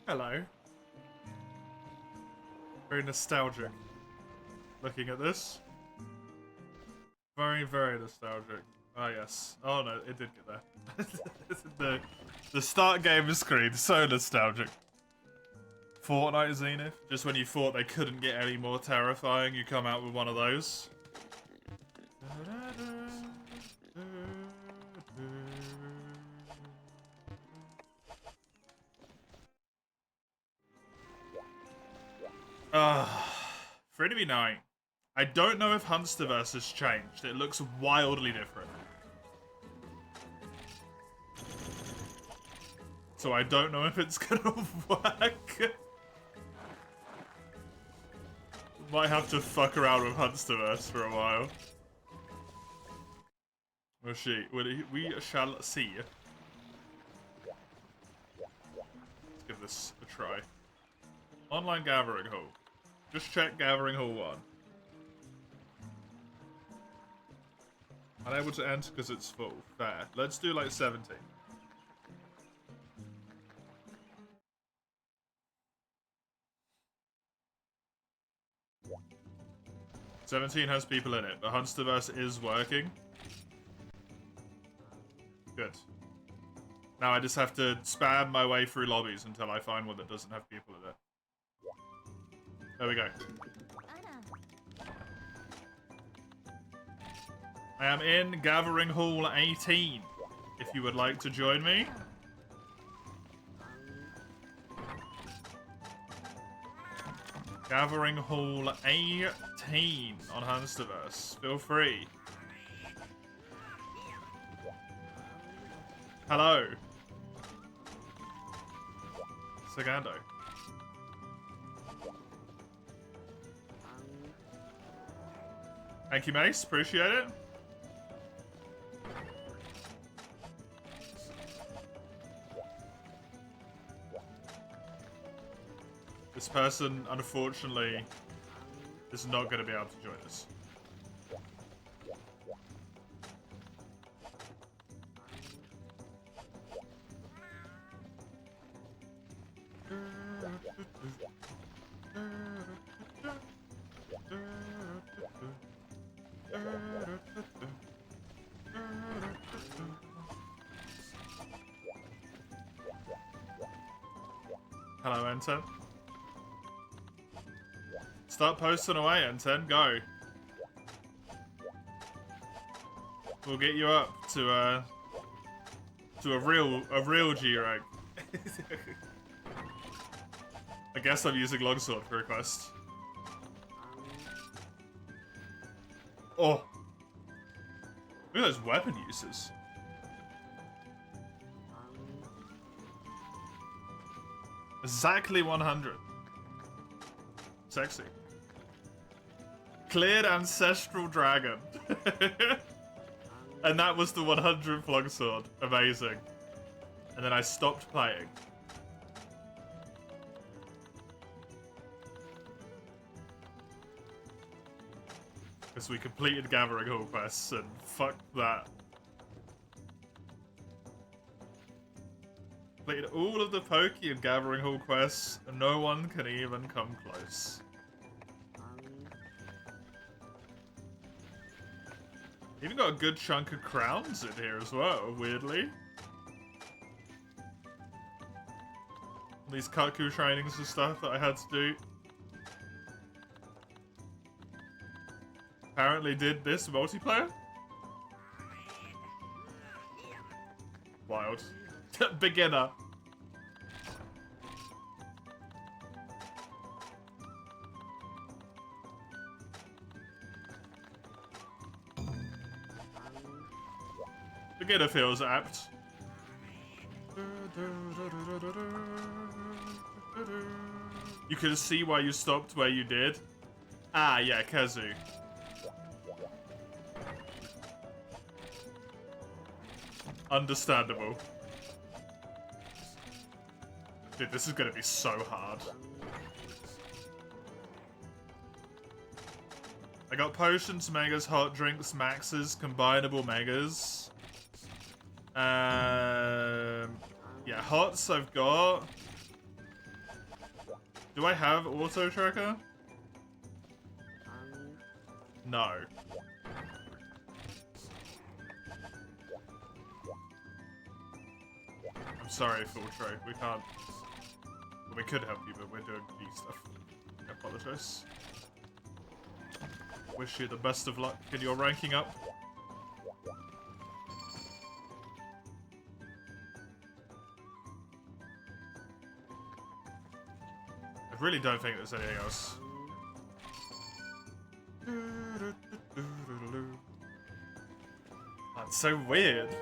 Hello. Very nostalgic. Looking at this. Very, very nostalgic. Oh, yes. Oh, no, it did get there. the start game screen, so nostalgic. Fortnite Zenith. Just when you thought they couldn't get any more terrifying, you come out with one of those. Free to be 9. I don't know if Hunsterverse has changed. It looks wildly different. So I don't know if it's gonna work. Might have to fuck around with Hunsterverse for a while. We'll see. We shall see. Let's give this a try. Online Gathering Hall. Just check Gathering Hall 1. Unable to enter because it's full. Fair. Let's do like 17. "17 has people in it. The Hunsterverse is working. Good. Now I just have to spam my way through lobbies until I find one that doesn't have people in it. There we go. I am in Gathering Hall 18. If you would like to join me. Gathering Hall 18 on Hunsterverse. Feel free. Hello. Sagando. Thank you, Mace. Appreciate it. This person, unfortunately, is not going to be able to join us. Hello, N10. Start posting away, N10. Go. We'll get you up to a real G rank. I guess I'm using longsword for request. Oh, look at those weapon uses. Exactly 100. Sexy. Cleared Ancestral Dragon. And that was the 100th longsword. Amazing. And then I stopped playing. Because we completed Gathering Hall quests and fuck that. Completed all of the Pokey and Gathering Hall quests, and no one can even come close. Even got a good chunk of crowns in here as well, weirdly. These Kaku trainings and stuff that I had to do. Apparently did this multiplayer? Wild. Beginner. Beginner feels apt. You can see why you stopped where you did. Ah, yeah, Kazu. Understandable. Dude, this is gonna be so hard. I got potions, megas, hot drinks, maxes, combinable megas. Yeah, hots I've got. Do I have auto tracker? No. I'm sorry, Full Tray. We can't. Well, we could help you, but we're doing B stuff. I apologize. Wish you the best of luck in your ranking up. I really don't think there's anything else. That's so weird.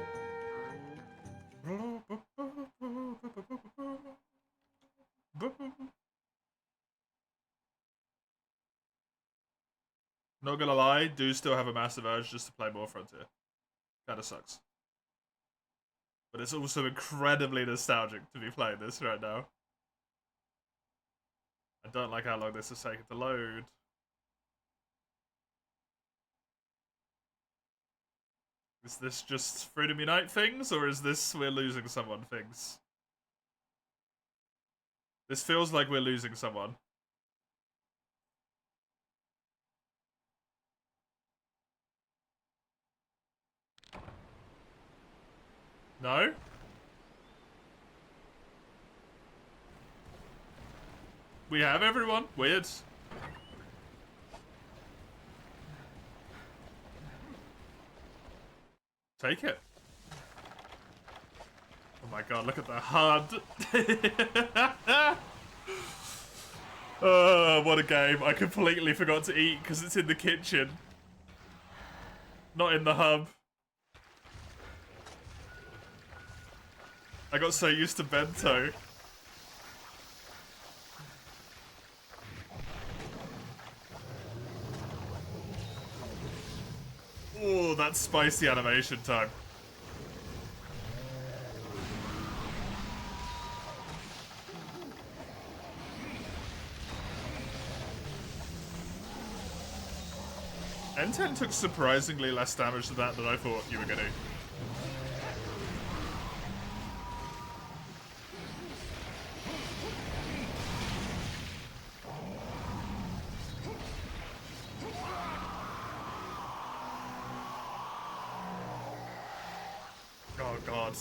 Not gonna lie, do still have a massive urge just to play more Frontier. Kinda sucks. But it's also incredibly nostalgic to be playing this right now. I don't like how long this is taking to load. Is this just Freedom Unite things, or is this we're losing someone things? This feels like we're losing someone. No? We have everyone? Weird. Take it. Oh my god, look at the HUD. Oh, what a game. I completely forgot to eat because it's in the kitchen. Not in the hub. I got so used to bento. Oh, that's spicy animation time. N10 took surprisingly less damage to that than I thought you were gonna. Oh god.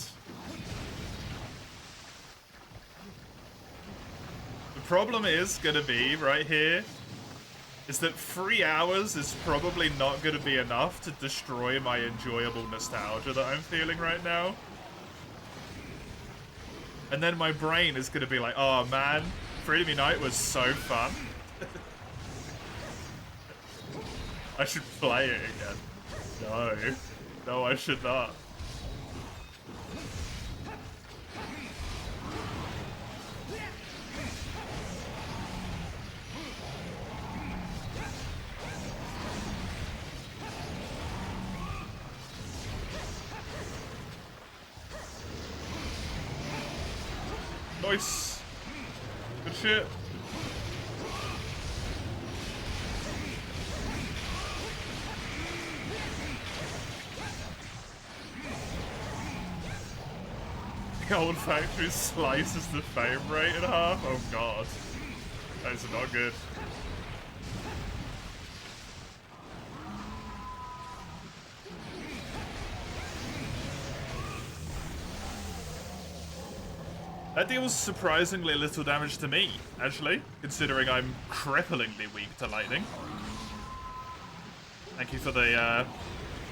The problem is gonna be, right here, is that 3 hours is probably not gonna be enough to destroy my enjoyable nostalgia that I'm feeling right now. And then my brain is gonna be like, oh man, Freedom Unite was so fun. I should play it again. No. No, I should not. Nice. Good shit. The old factory slices the frame rate in half. Oh god. That's not good. That deals surprisingly little damage to me, actually, considering I'm cripplingly weak to lightning. Thank you for the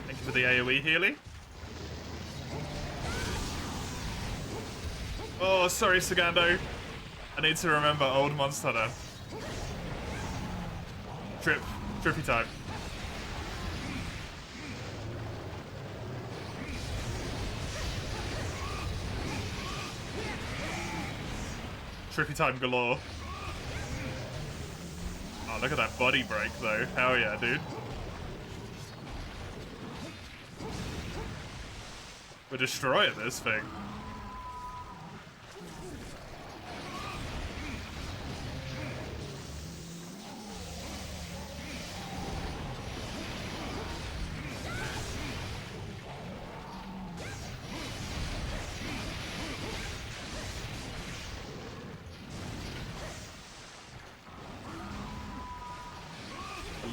AoE healing. Oh, sorry, Sagando. I need to remember old Monster Hunter. Trippy time. Trippy time galore. Oh, look at that body break, though. Hell yeah, dude. We're destroying this thing.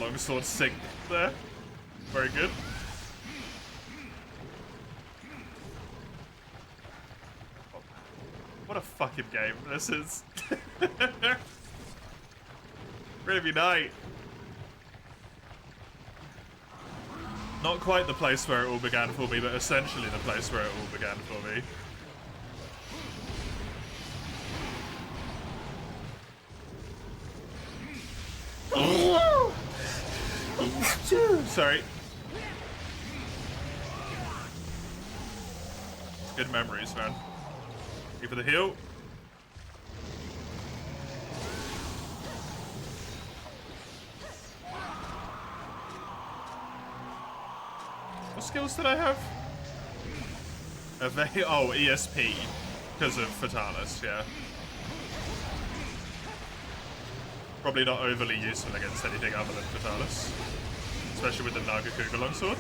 longsword sink there. Very good. What a fucking game this is. Gravy night. Not quite the place where it all began for me, but essentially the place where it all began for me. Sorry. It's good memories, man. Here for the heal. What skills did I have? Oh, ESP. Because of Fatalis, yeah. Probably not overly useful against anything other than Fatalis. Especially with the Nagakuga longsword.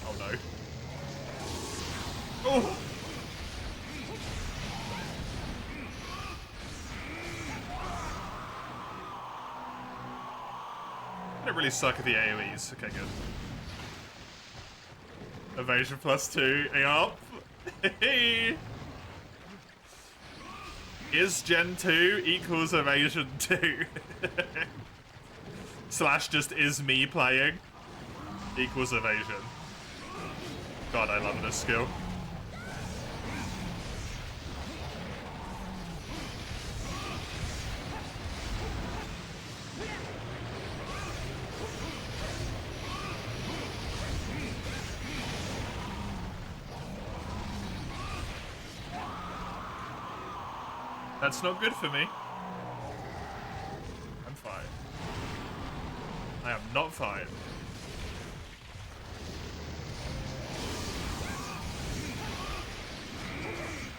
Oh no. Oh! I don't really suck at the AoEs. Okay, good. Evasion +2. Yup. Is Gen 2 equals Evasion 2? Slash just is me playing equals Evasion. God, I love this skill. That's not good for me. I'm fine. I am not fine.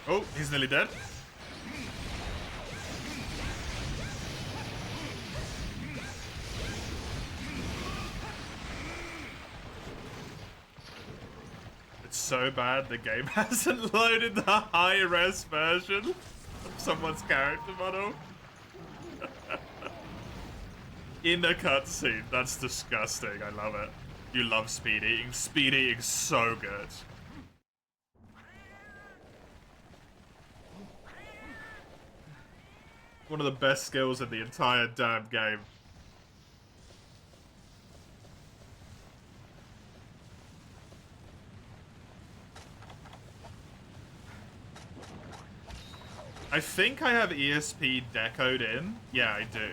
Oh, he's nearly dead. It's so bad the game hasn't loaded the high-res version of someone's character model. In a cutscene. That's disgusting. I love it. You love speed eating. Speed eating's so good. One of the best skills in the entire damn game. I think I have ESP decoed in. Yeah, I do.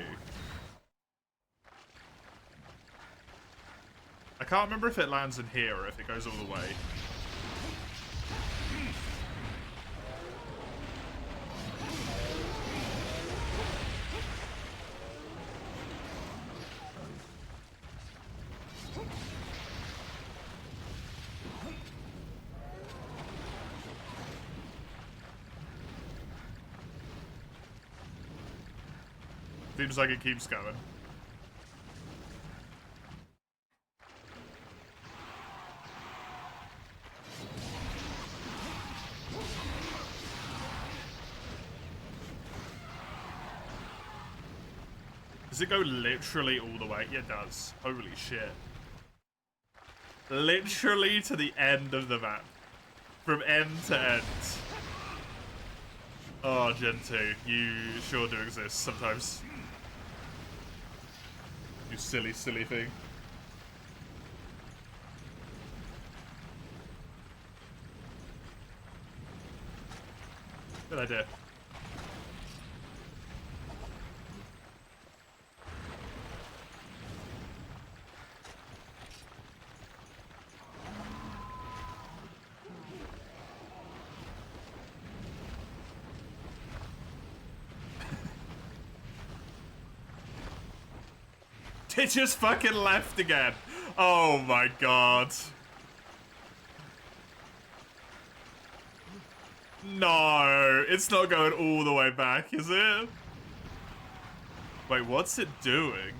I can't remember if it lands in here or if it goes all the way. Seems like it keeps going. Does it go literally all the way? Yeah, it does. Holy shit. Literally to the end of the map. From end to end. Oh, Gen 2, you sure do exist sometimes. You silly, silly thing. Good idea. It just fucking left again. Oh my god. No, it's not going all the way back, is it? Wait, what's it doing?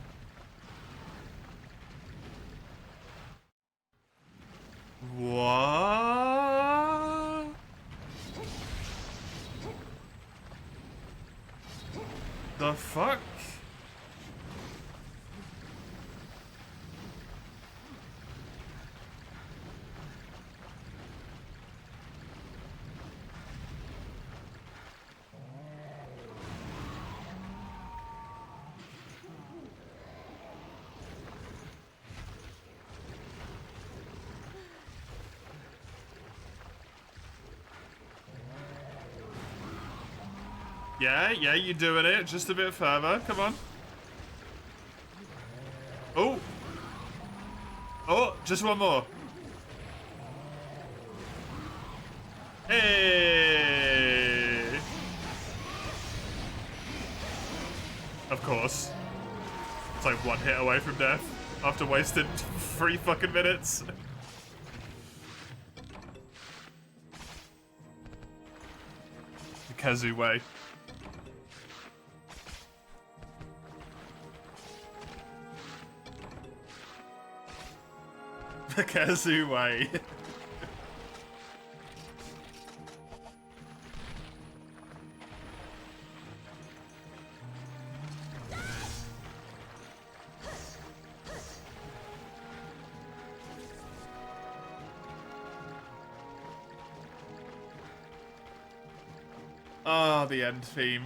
What? The fuck? Yeah, you're doing it. Just a bit further. Come on. Oh. Oh, just one more. Hey. Of course. It's like one hit away from death after wasting 3 fucking minutes. The Khezu way. The Khezu way. Ah, the end theme.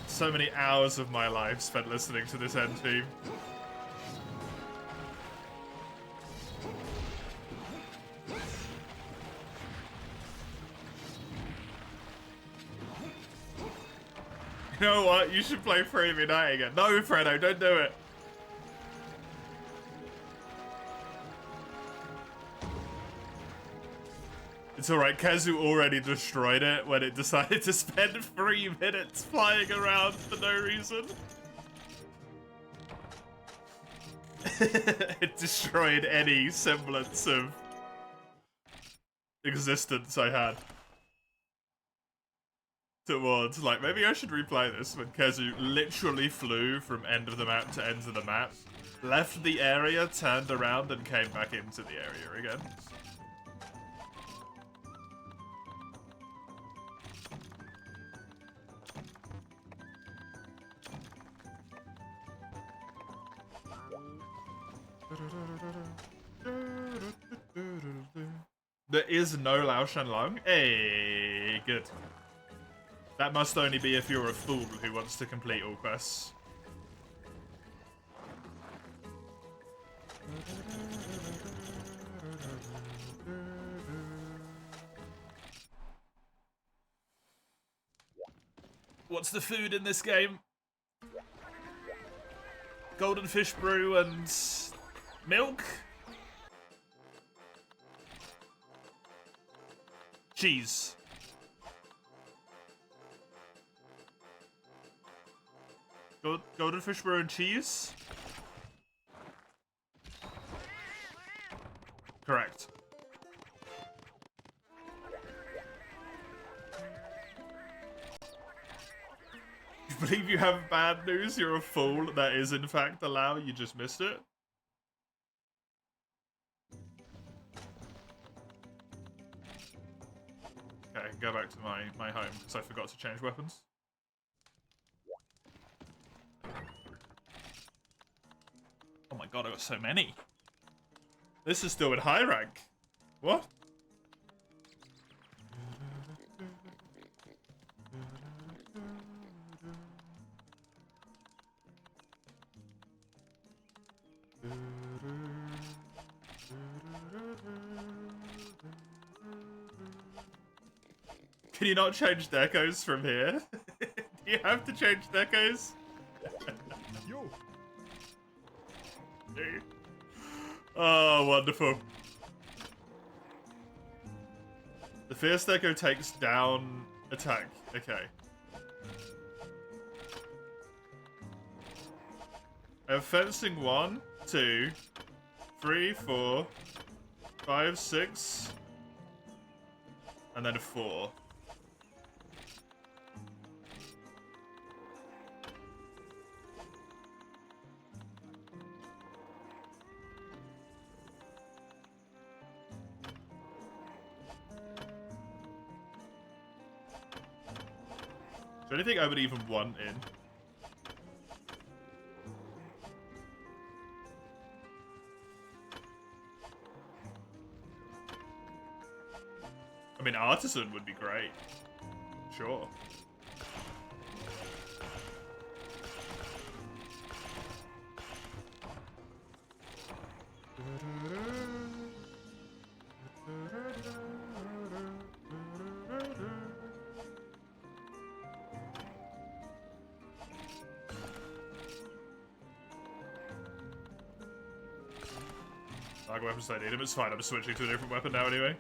So many hours of my life spent listening to this end theme. You know what? You should play Free Me Night again. No, Fredo, don't do it. It's alright, Khezu already destroyed it when it decided to spend 3 minutes flying around for no reason. It destroyed any semblance of existence I had. Towards, like, maybe I should replay this when Khezu literally flew from end of the map to end of the map, left the area, turned around, and came back into the area again. There is no Lao Shanlong. Hey, good. That must only be if you're a fool who wants to complete all quests. What's the food in this game? Golden fish brew and milk? Cheese. Golden fish brew and cheese? Correct. You believe you have bad news? You're a fool. That is in fact the Lao. You just missed it. Okay, I can go back to my home because I forgot to change weapons. Oh my god, I got so many. This is still in high rank. What? Can you not change decos from here? Do you have to change decos? Yo. Oh, wonderful. The Fierce Deco takes down attack. Okay. I have fencing 1, 2, 3, 4, 5, 6, and then a 4. Do anything I would even want in? I mean, Artisan would be great. Sure. Dark weapons don't need him, it's fine, I'm switching to a different weapon now anyway.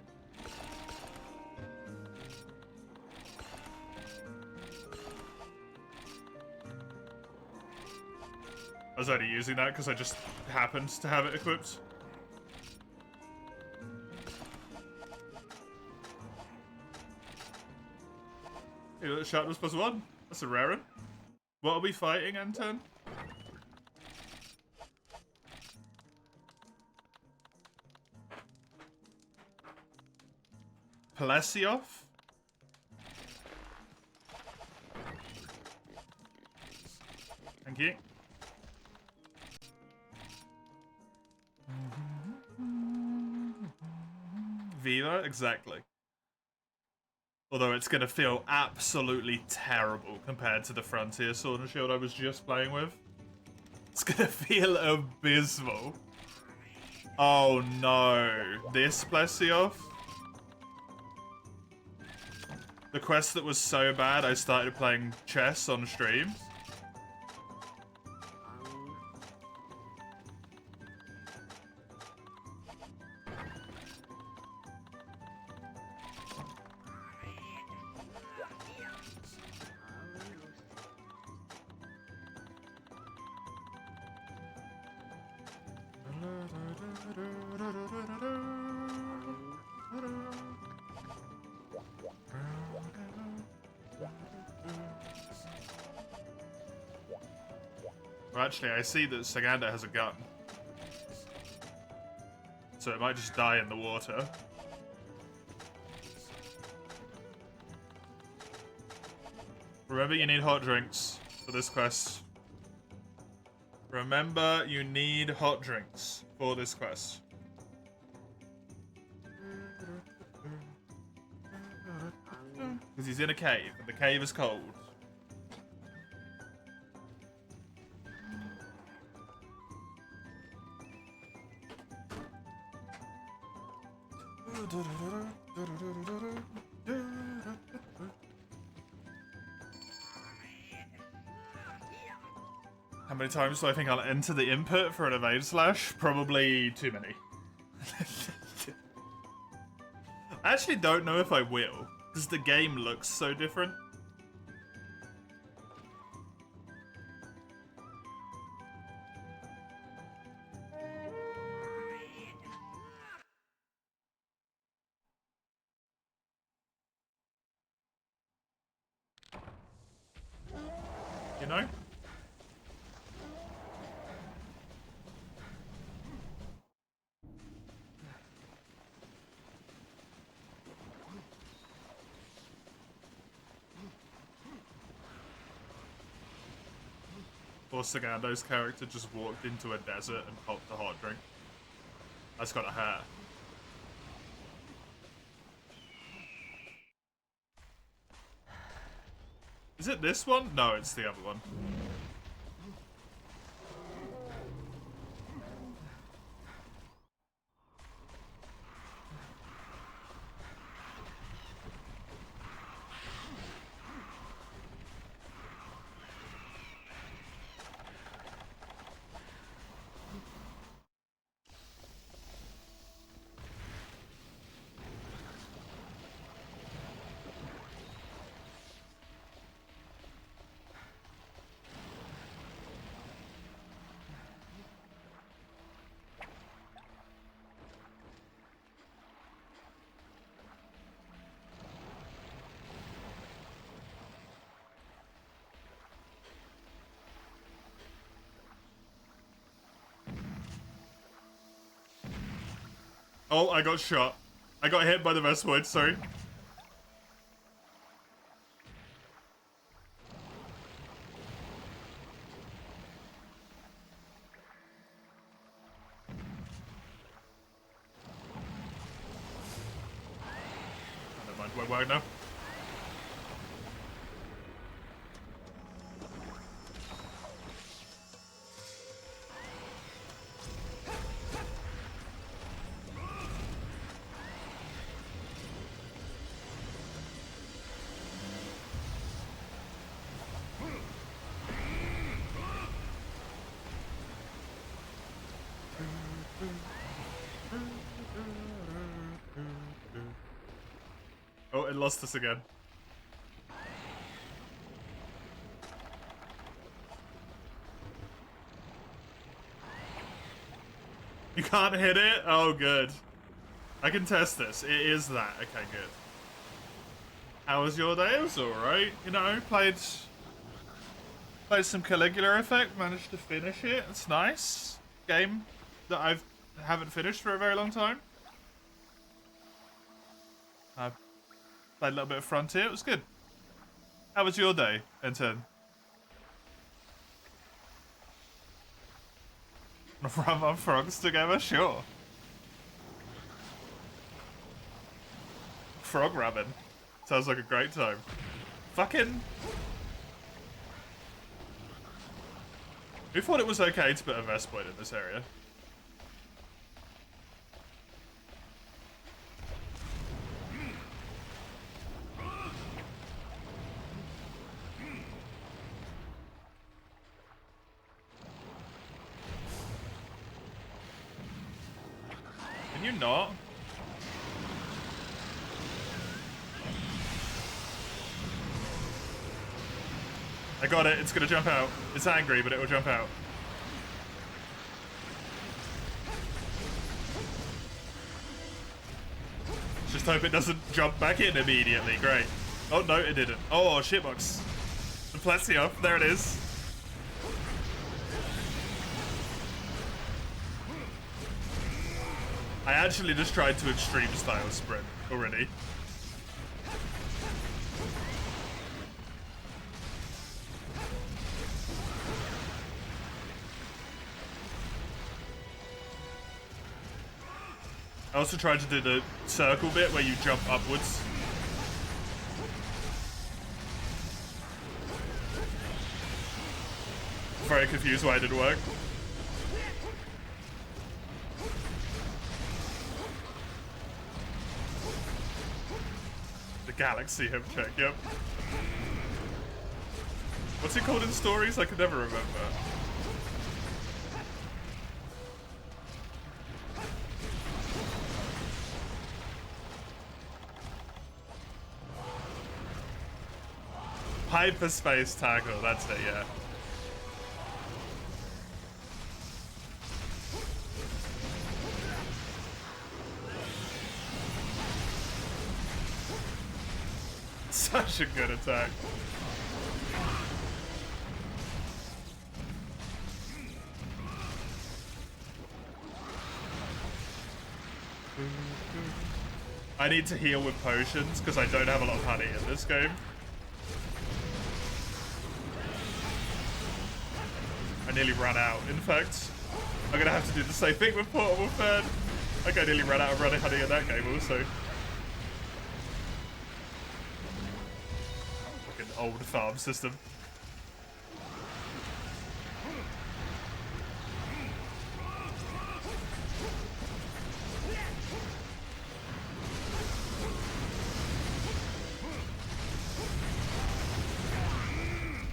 I was only using that because I just happened to have it equipped. Hey, look, sharpness +1. That's a rare one. What are we fighting, Anton? Palaciov? Thank you. Viva? Exactly. Although it's gonna feel absolutely terrible compared to the Frontier Sword and Shield I was just playing with. It's gonna feel abysmal. Oh no. This Palaciov? The quest that was so bad I started playing chess on stream. Well, actually, I see that Saganda has a gun. So it might just die in the water. Remember, you need hot drinks for this quest. Remember, you need hot drinks for this quest. Because he's in a cave, and the cave is cold. How many times do I think I'll enter the input for an evade slash? Probably too many. I actually don't know if I will, because the game looks so different. You know? Or Sagando's character just walked into a desert and popped a hot drink. That's got a hair. Is it this one? No, it's the other one. Oh, I got shot. I got hit by the Vespoid, sorry. mind. Won't work now. Oh, it lost us again. You can't hit it? Oh, good. I can test this. It is that. Okay, good. How was your day? It was alright. You know, played some Caligula Effect, managed to finish it. It's nice. Game that I haven't finished for a very long time. I played a little bit of Frontier. It was good. How was your day, N10? Rub on frogs together? Sure. Frog rubbing. Sounds like a great time. Fucking... Who thought it was okay to put a Vespoid in this area? Can you not? I got it. It's gonna jump out. It's angry, but it will jump out. Just hope it doesn't jump back in immediately. Great. Oh, no, it didn't. Oh, shitbox. The Plesio. There it is. I actually just tried to extreme style sprint already. I also tried to do the circle bit where you jump upwards. Very confused why it didn't work. The Galaxy hip check, yep. What's it called in stories? I can never remember. Hyperspace tackle, that's it, yeah. Such a good attack. I need to heal with potions because I don't have a lot of honey in this game. I nearly ran out. In fact, I'm gonna have to do the same thing with Portable Fan. Like I nearly ran out of running honey in that game also. Fucking old farm system.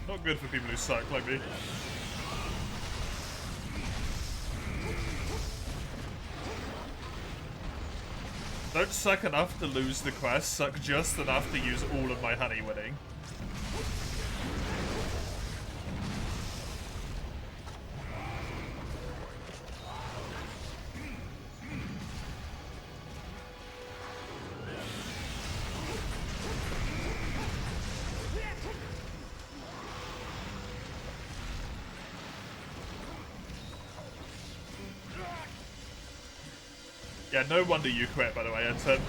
Not good for people who suck like me. Don't suck enough to lose the quest, suck just enough to use all of my honey winning. Yeah, no wonder you quit, by the way, Enton.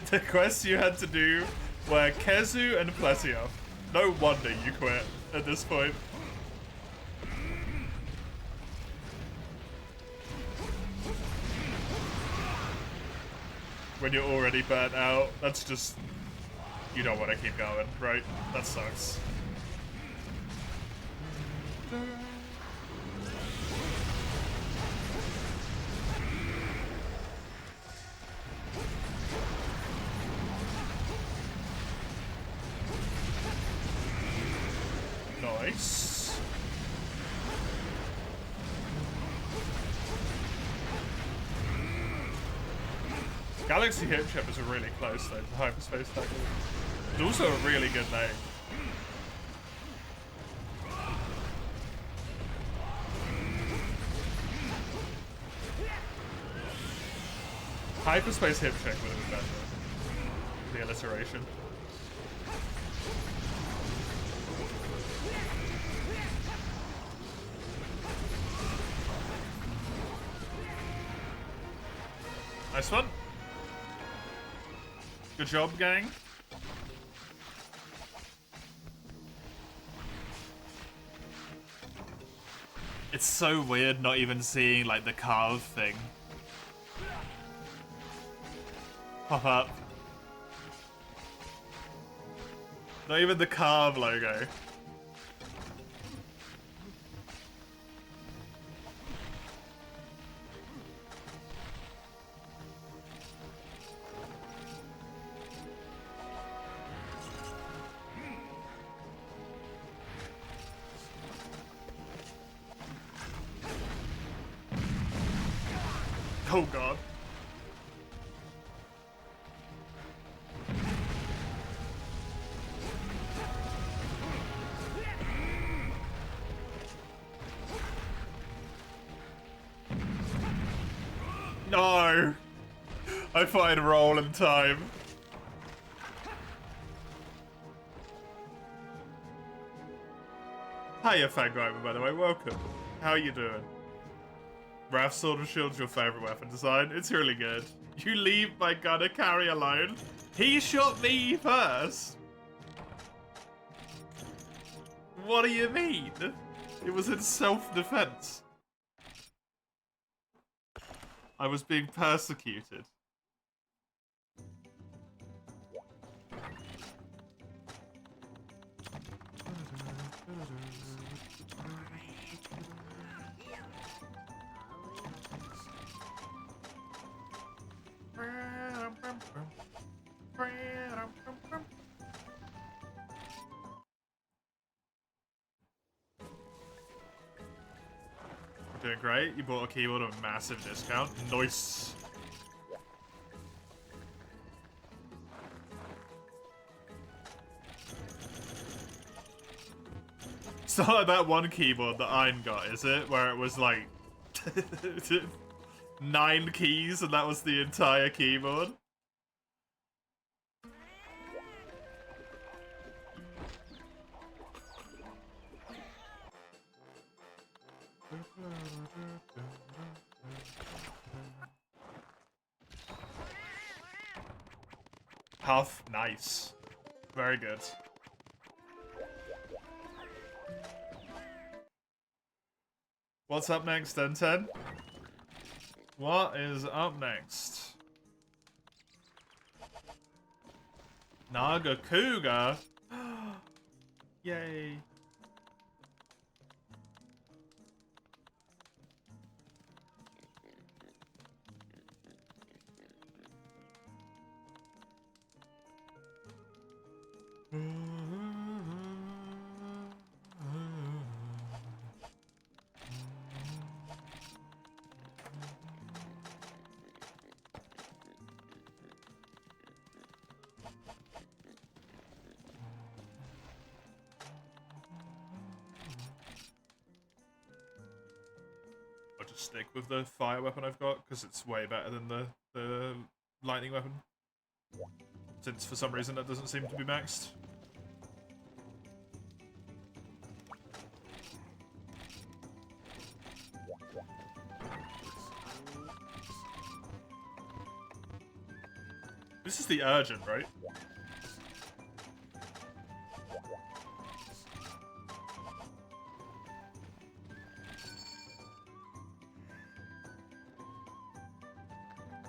The quests you had to do were Kezu and Plesio. No wonder you quit at this point. when you're already burnt out. That's just... You don't want to keep going, right? That sucks. Nice. Galaxy Hip Chip is a really close though to Hyperspace Tackle. It's also a really good name. Hyperspace Hip Check would have been better. The alliteration. Nice one. Good job, gang. It's so weird not even seeing, like, the carve thing pop up. Not even the carve logo. Oh god. No! I thought I'd roll in time. Hiya, Fangrimer, by the way, welcome. How are you doing? Wrath Sword of Shield's your favorite weapon design? It's really good. You leave my gunner carry alone? He shot me first! What do you mean? It was in self-defense. I was being persecuted. Doing great. You bought a keyboard at a massive discount. Nice. It's not like that one keyboard that Ein got, is it? Where it was like 9 keys and that was the entire keyboard? Huff, nice. Very good. What's up next, then, 10? What is up next? Nagakuga? Yay. I'll just stick with the fire weapon I've got, because it's way better than the lightning weapon. Since for some reason that doesn't seem to be maxed. This is the urgent, right?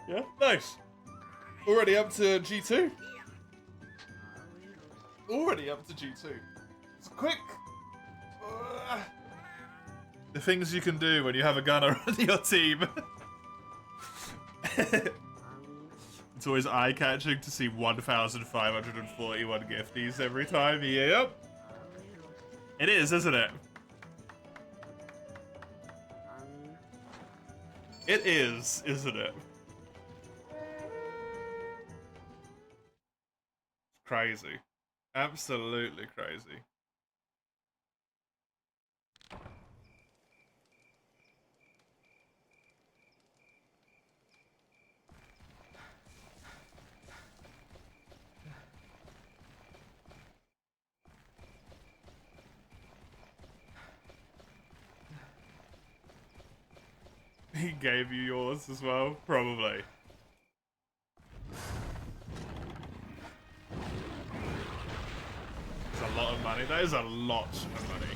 Yeah, nice. Already up to G2. Already up to G2. It's quick. The things you can do when you have a gunner on your team. It's always eye-catching to see 1,541 gifties every time. Yep. It is, isn't it? It is, isn't it? It's crazy. Absolutely crazy. He gave you yours as well? Probably. It's a lot of money. That is a lot of money.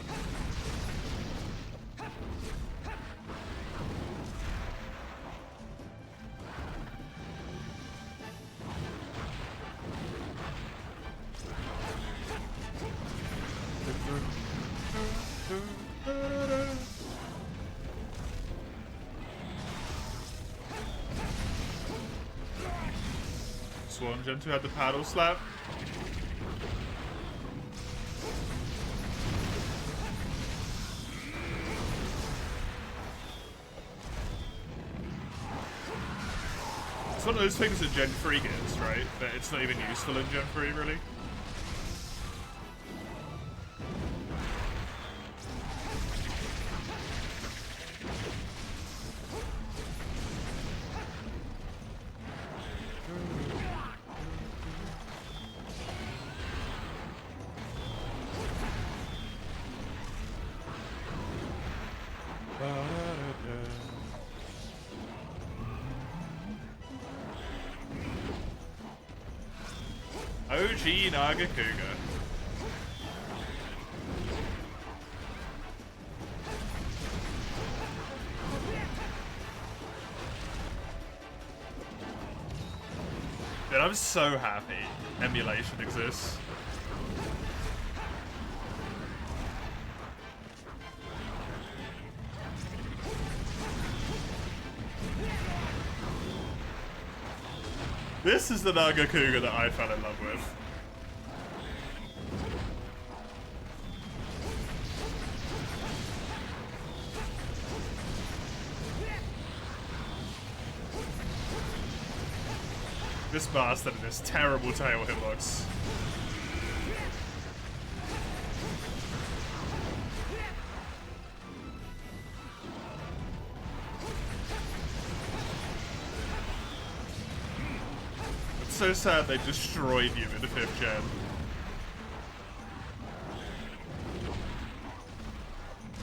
Swan Gentoo had the paddle slap. It's one of those things that Gen 3 gets, right? That it's not even useful in Gen 3, really. OG Nagakuga. Dude, I'm so happy emulation exists. This is the Nagakuga that I fell in love with. This bastard and this terrible tail hitbox. It's so sad they destroyed you in the 5th gen.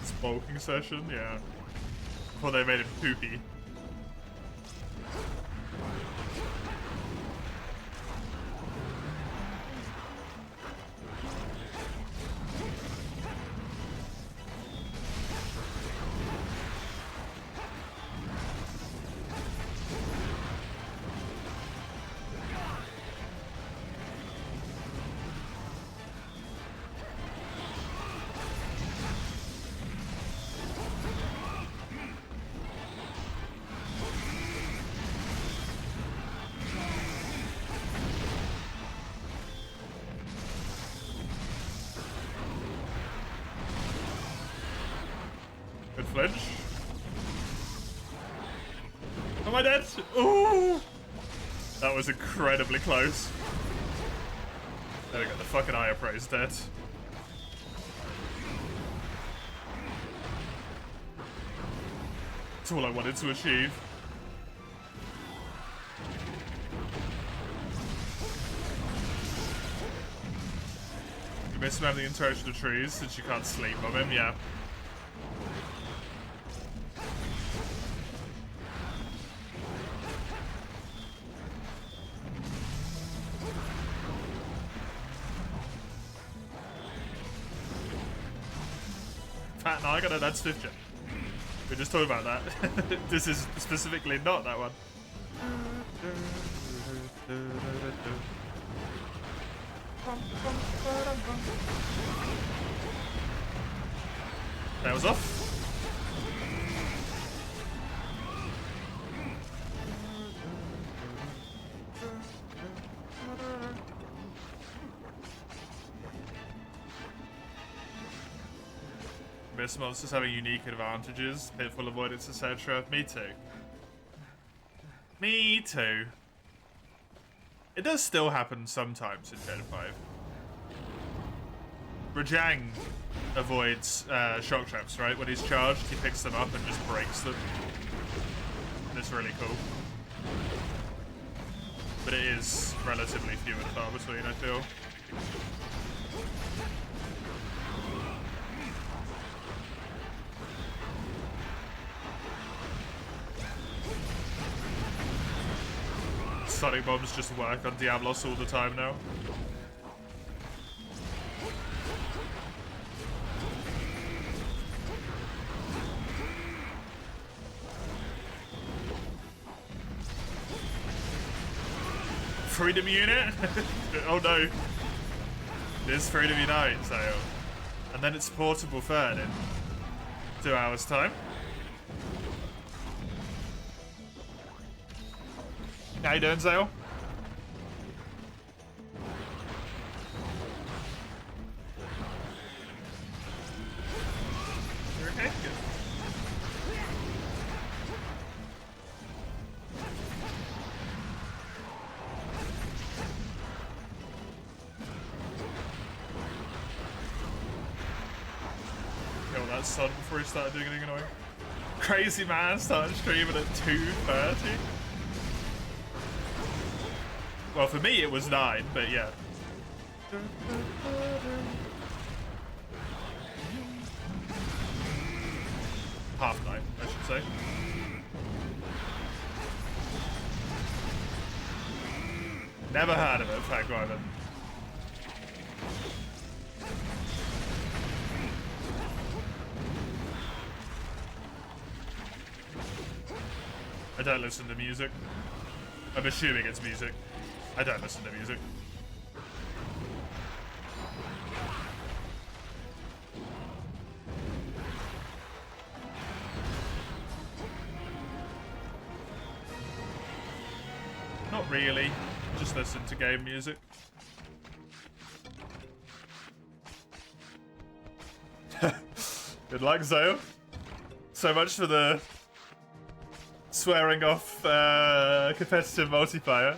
This bulking session, yeah. Before they made it poopy. Good flinch. Am I dead? Ooh! That was incredibly close. There we go, the fucking Eye of Praise dead. That's all I wanted to achieve. You miss him having the interaction of trees since you can't sleep on him, yeah. Fat Naga, that's 5th gen. We just talked about that. This is specifically not that one. That was off. Abyss monsters having unique advantages, pitfall avoidance, etc. Me too. Me too. It does still happen sometimes in Gen 5. Rajang avoids shock traps, right? When he's charged, he picks them up and just breaks them. And it's really cool. But it is relatively few and far between, I feel. Sonic bombs just work on Diablos all the time now. Freedom unit? Oh no. It is Freedom Unite sale. And then it's portable third in 2 hours time. How you doing, Zale? You okay? Good. Kill that sun before he started doing anything annoying. Crazy man started streaming at 2:30. Well, for me it was 9, but yeah. Half 9, I should say. Never heard of it, Fat Gryman. I don't listen to music. I'm assuming it's music. I don't listen to music. Not really. Just listen to game music. Good luck, Zale. So much for the swearing off competitive multiplayer.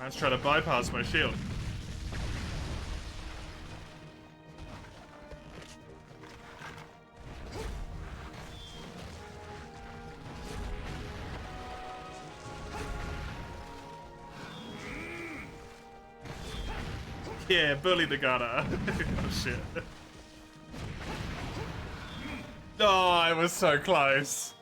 Man's trying to bypass my shield. Yeah, bully the gunner. Oh shit. Oh, I was so close.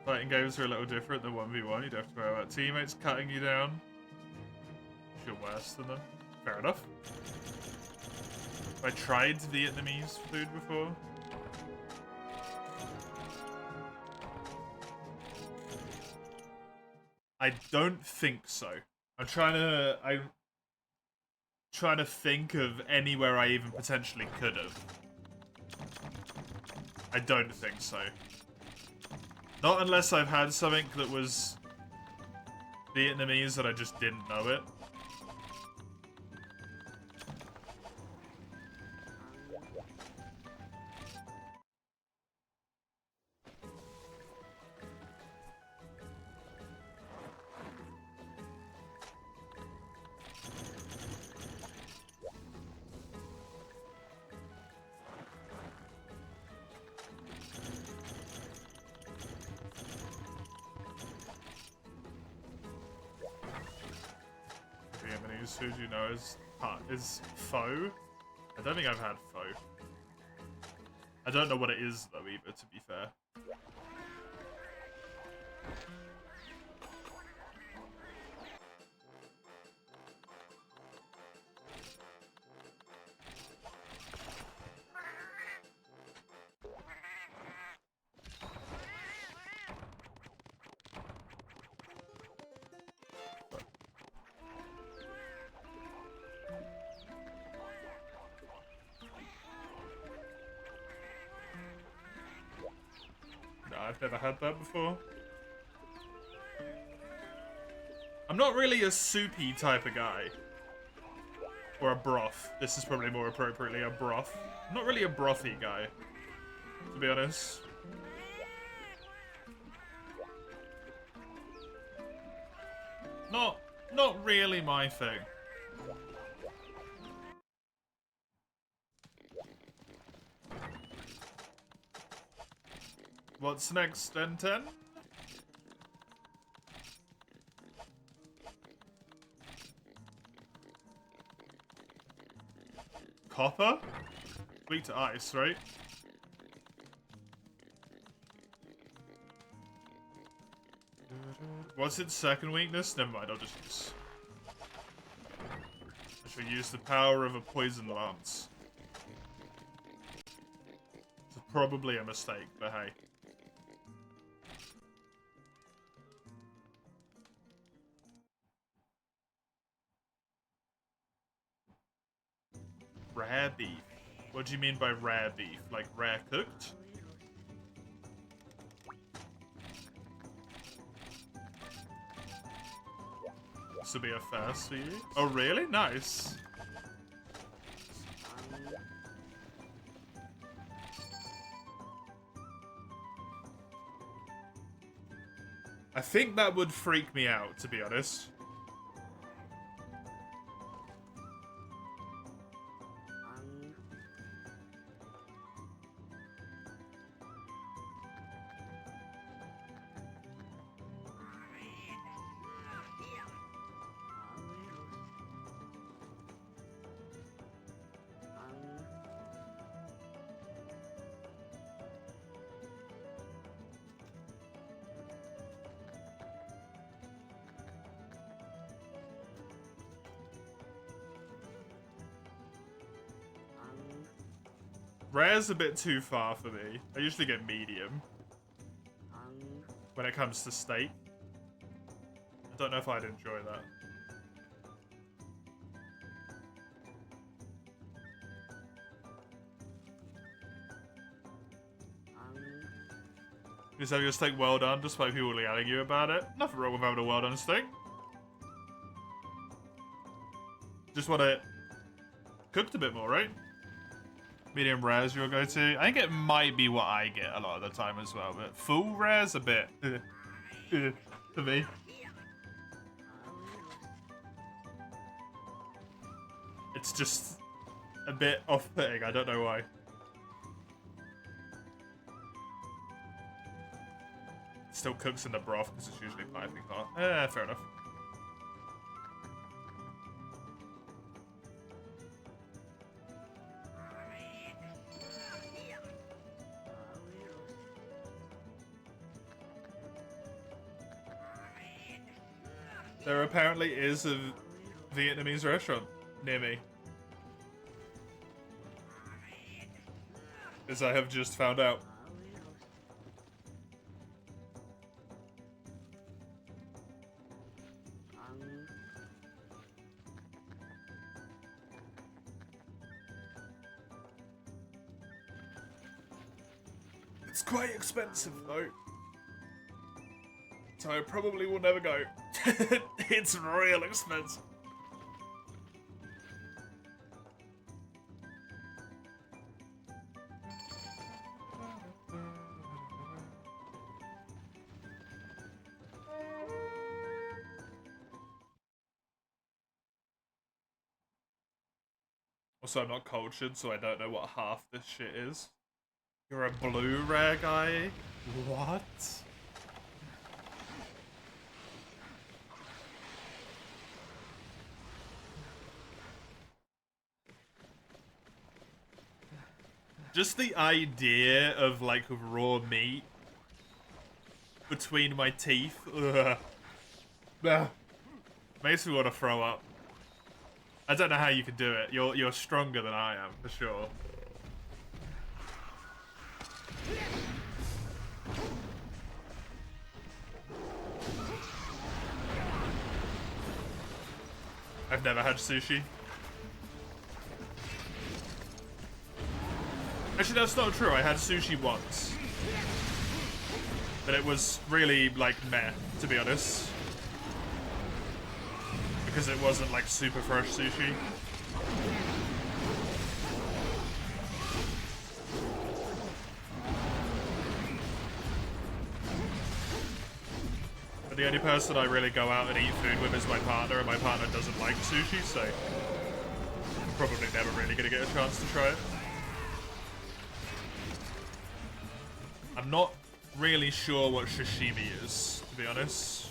Fighting games are a little different than 1v1. You'd have to worry about teammates cutting you down. You're worse than them. Fair enough. I tried Vietnamese food before. I don't think so. I'm trying to think of anywhere I even potentially could have. I don't think so. Not unless I've had something that was Vietnamese that I just didn't know it. Vietnamese food, you know, is is foe. I don't think I've had foe. I don't know what it is though either, to be fair. I've never had that before. I'm not really a soupy type of guy. Or a broth. This is probably more appropriately a broth. I'm not really a brothy guy, to be honest. Not really my thing. What's next, N10? Copper? Weak to ice, right? What's its second weakness? Never mind, I'll just use... I shall use the power of a poison lance. It's probably a mistake, but hey. Rare beef. What do you mean by rare beef? Like rare cooked? This will be a first for you. Oh really? Nice. I think that would freak me out, to be honest. Rare's a bit too far for me. I usually get medium when it comes to steak. I don't know if I'd enjoy that. You just have your steak well done despite people yelling you about it. Nothing wrong with having a well done steak. Just want it cooked a bit more, right? Medium rare's your go-to. I think it might be what I get a lot of the time as well, but full rare's a bit for me. It's just a bit off-putting. I don't know why. It still cooks in the broth because it's usually piping hot. Fair enough. There apparently is a Vietnamese restaurant near me. As I have just found out. It's quite expensive though. So I probably will never go. It's real expensive. Also, I'm not cultured, so I don't know what half this shit is. You're a blue rare guy? What? Just the idea of, like, raw meat between my teeth. Ugh. Ugh. Makes me want to throw up. I don't know how you can do it. You're stronger than I am, for sure. I've never had sushi. Actually, that's not true. I had sushi once. But it was really, like, meh, to be honest. Because it wasn't, like, super fresh sushi. But the only person I really go out and eat food with is my partner, and my partner doesn't like sushi, so I'm probably never really gonna get a chance to try it. I'm not really sure what sashimi is, to be honest.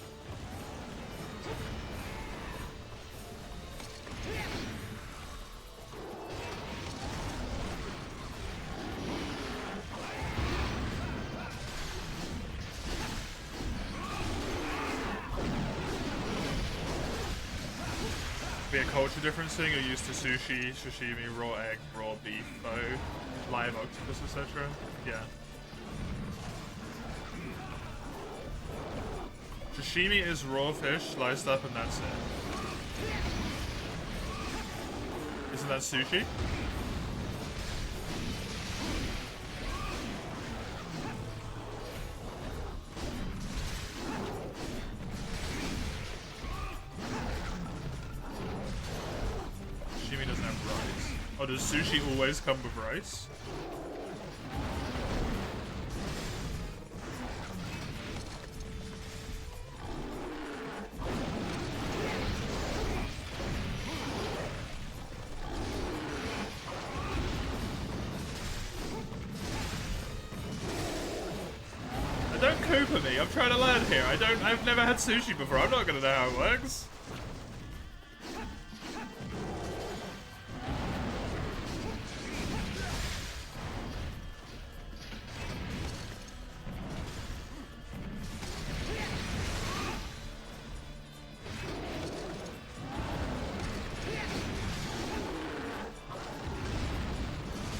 Be a culture difference thing. You're used to sushi, sashimi, raw egg, raw beef, live octopus, etc. Yeah. Sashimi is raw fish sliced up, and that's it. Isn't that sushi? Sashimi doesn't have rice. Oh, does sushi always come with rice? Don't Cooper me. I'm trying to learn here. I've never had sushi before. I'm not gonna know how it works.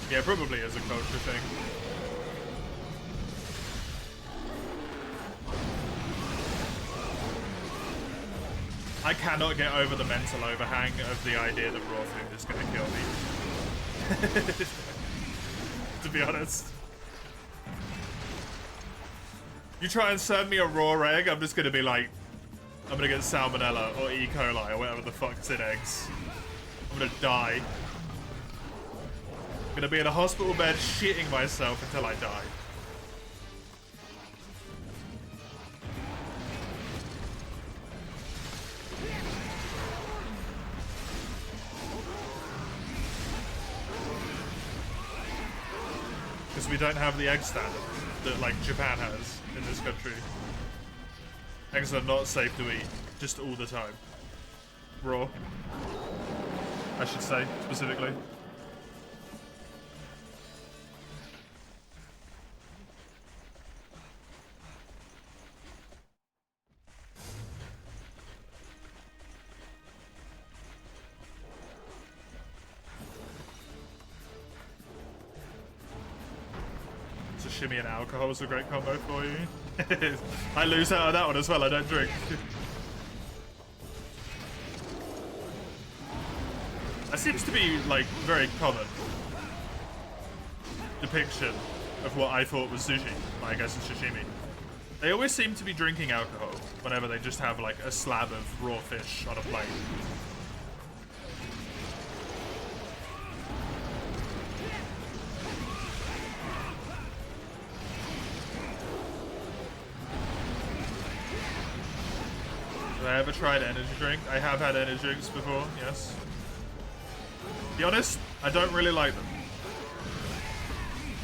Yeah, probably is a culture thing. I cannot get over the mental overhang of the idea that raw food is going to kill me. To be honest. You try and serve me a raw egg, I'm just going to be like, I'm going to get salmonella or E. coli or whatever the fuck's in eggs. I'm going to die. I'm going to be in a hospital bed shitting myself until I die. Because we don't have the egg standard that, like, Japan has in this country. Eggs are not safe to eat, just all the time. Raw. I should say, specifically. Sashimi and alcohol is a great combo for you. I lose out on that one as well, I don't drink. That seems to be, like, very common depiction of what I thought was sushi. I guess it's sashimi. They always seem to be drinking alcohol whenever they just have, like, a slab of raw fish on a plate. Have I ever tried energy drink? I have had energy drinks before, yes. To be honest, I don't really like them.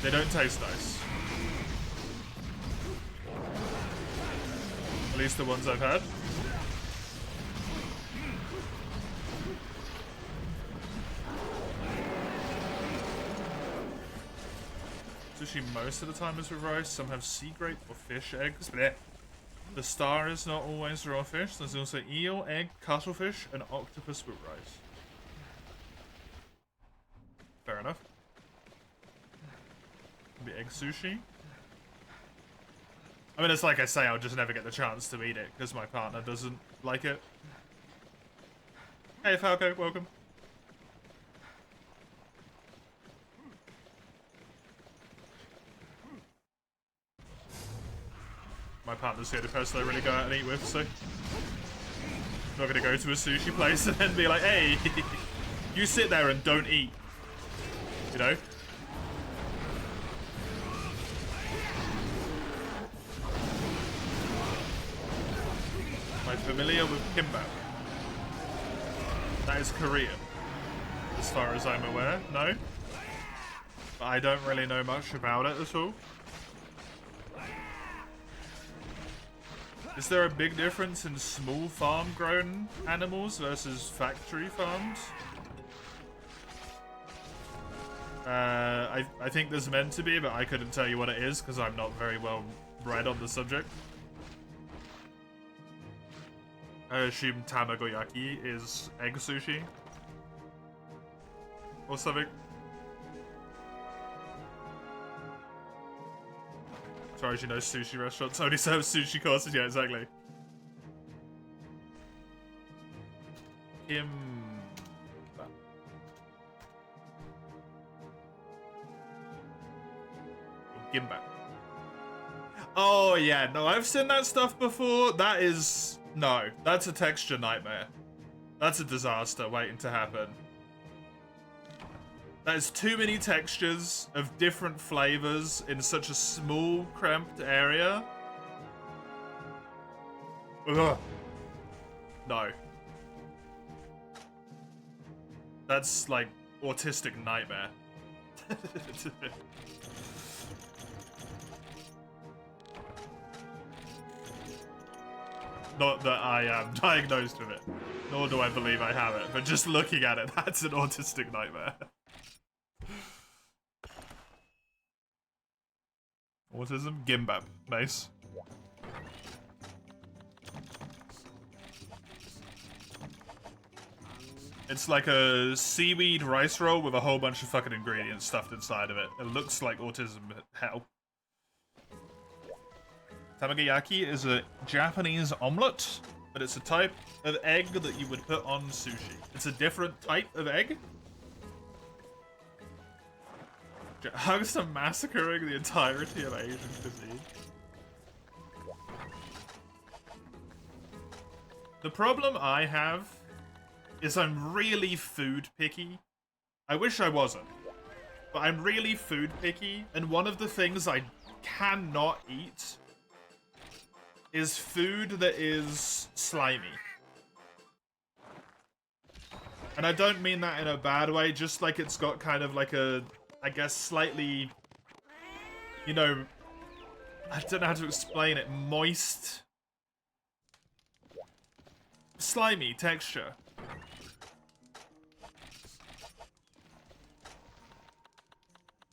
They don't taste nice. At least the ones I've had. sushi most of the time is with rice. Some have sea grape or fish eggs. Blech. The star is not always raw fish. There's also eel, egg, cuttlefish, and octopus with rice. Fair enough. Could be egg sushi. I mean, it's like I say, I'll just never get the chance to eat it because my partner doesn't like it. Hey Falco, welcome. My partner's the only person I really go out and eat with, so I'm not gonna go to a sushi place and then be like, hey, you sit there and don't eat. You know? Am I familiar with kimbap? That is Korean, as far as I'm aware. No? But I don't really know much about it at all. Is there a big difference in small farm-grown animals versus factory farms? I think there's meant to be, but I couldn't tell you what it is because I'm not very well read on the subject. I assume tamagoyaki is egg sushi or something. As far as you know, sushi restaurants only serve sushi courses. Yeah, exactly. Gimbap. Oh yeah, no, I've seen that stuff before. That is... No, that's a texture nightmare. That's a disaster waiting to happen. There's too many textures of different flavors in such a small, cramped area. Ugh. No. That's like autistic nightmare. Not that I am diagnosed with it, nor do I believe I have it, but just looking at it, that's an autistic nightmare. Autism? Gimbap. Nice. It's like a seaweed rice roll with a whole bunch of fucking ingredients stuffed inside of it. It looks like autism hell. Tamagoyaki is a Japanese omelette, but it's a type of egg that you would put on sushi. It's a different type of egg. Hugs to massacring the entirety of Asian cuisine. The problem I have is I'm really food picky. I wish I wasn't, but I'm really food picky, and one of the things I cannot eat is food that is slimy. And I don't mean that in a bad way, just like it's got kind of like a, I guess, slightly, you know, I don't know how to explain it, moist, slimy texture.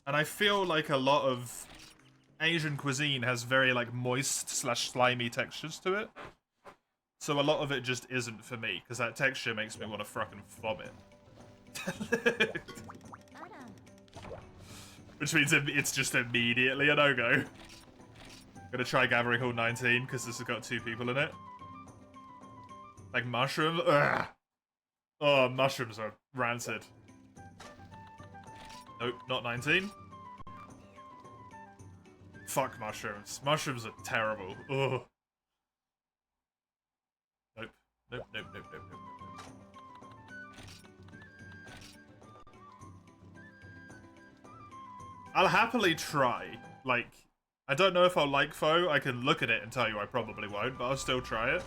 And I feel like a lot of Asian cuisine has very like moist / slimy textures to it. So a lot of it just isn't for me, because that texture makes me want to fucking vomit. Which means it's just immediately a no-go. Gonna try Gathering Hall 19, because this has got 2 people in it. Like mushrooms? Ugh. Oh, mushrooms are rancid. Nope, not 19. Fuck mushrooms. Mushrooms are terrible. Ugh. Nope. Nope, nope, nope, nope, nope, nope. I'll happily try. Like, I don't know if I'll like pho. I can look at it and tell you I probably won't, but I'll still try it.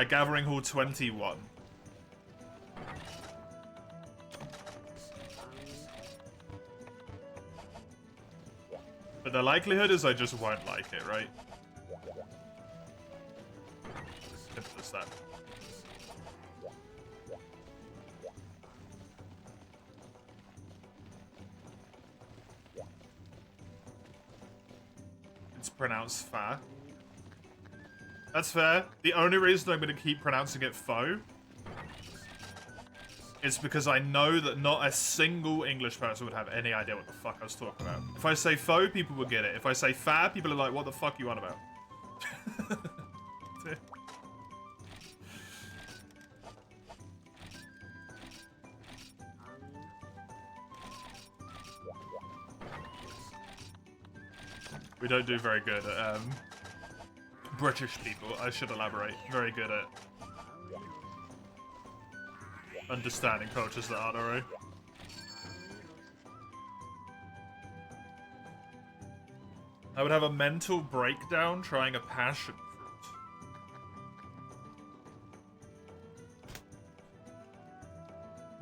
Gathering Hall 21. But the likelihood is I just won't like it, right? Simple as that. pronounce fa. That's fair. The only reason I'm going to keep pronouncing it faux is because I know that not a single English person would have any idea what the fuck I was talking about. If I say faux, people will get it. If I say fa, people are like, what the fuck you on about? We don't do very good at British people, I should elaborate. Very good at understanding cultures that aren't our own. I would have a mental breakdown trying a passion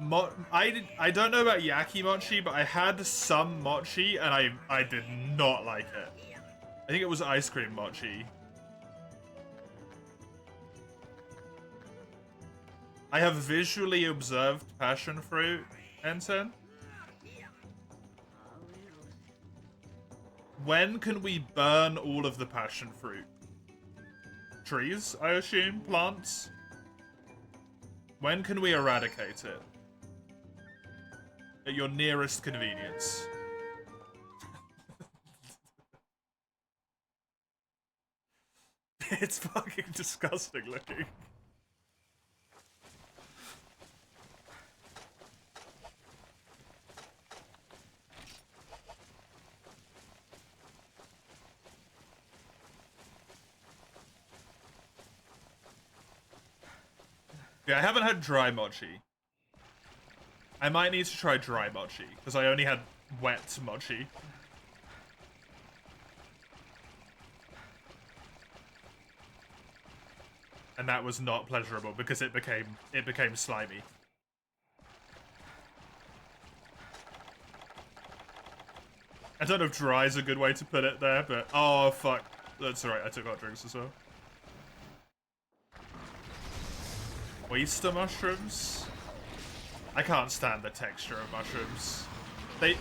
fruit. I don't know about Yaki Mochi, but I had some mochi and I did not like it. I think it was ice cream mochi. I have visually observed passion fruit, Enten. When can we burn all of the passion fruit? Trees, I assume? Plants? When can we eradicate it? At your nearest convenience. It's fucking disgusting looking. Yeah, I haven't had dry mochi. I might need to try dry mochi, because I only had wet mochi. And that was not pleasurable because it became slimy. I don't know if dry is a good way to put it there, but oh fuck. That's alright, I took hot drinks as well. Oyster mushrooms? I can't stand the texture of mushrooms.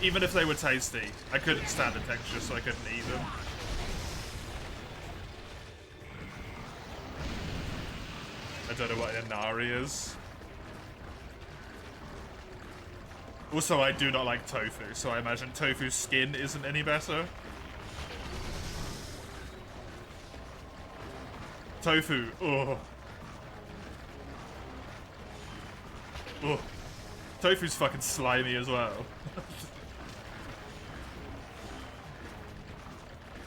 Even if they were tasty, I couldn't stand the texture, so I couldn't eat them. I don't know what inari is. Also, I do not like tofu, so I imagine tofu's skin isn't any better. Tofu, ugh. Ugh. Tofu's fucking slimy as well.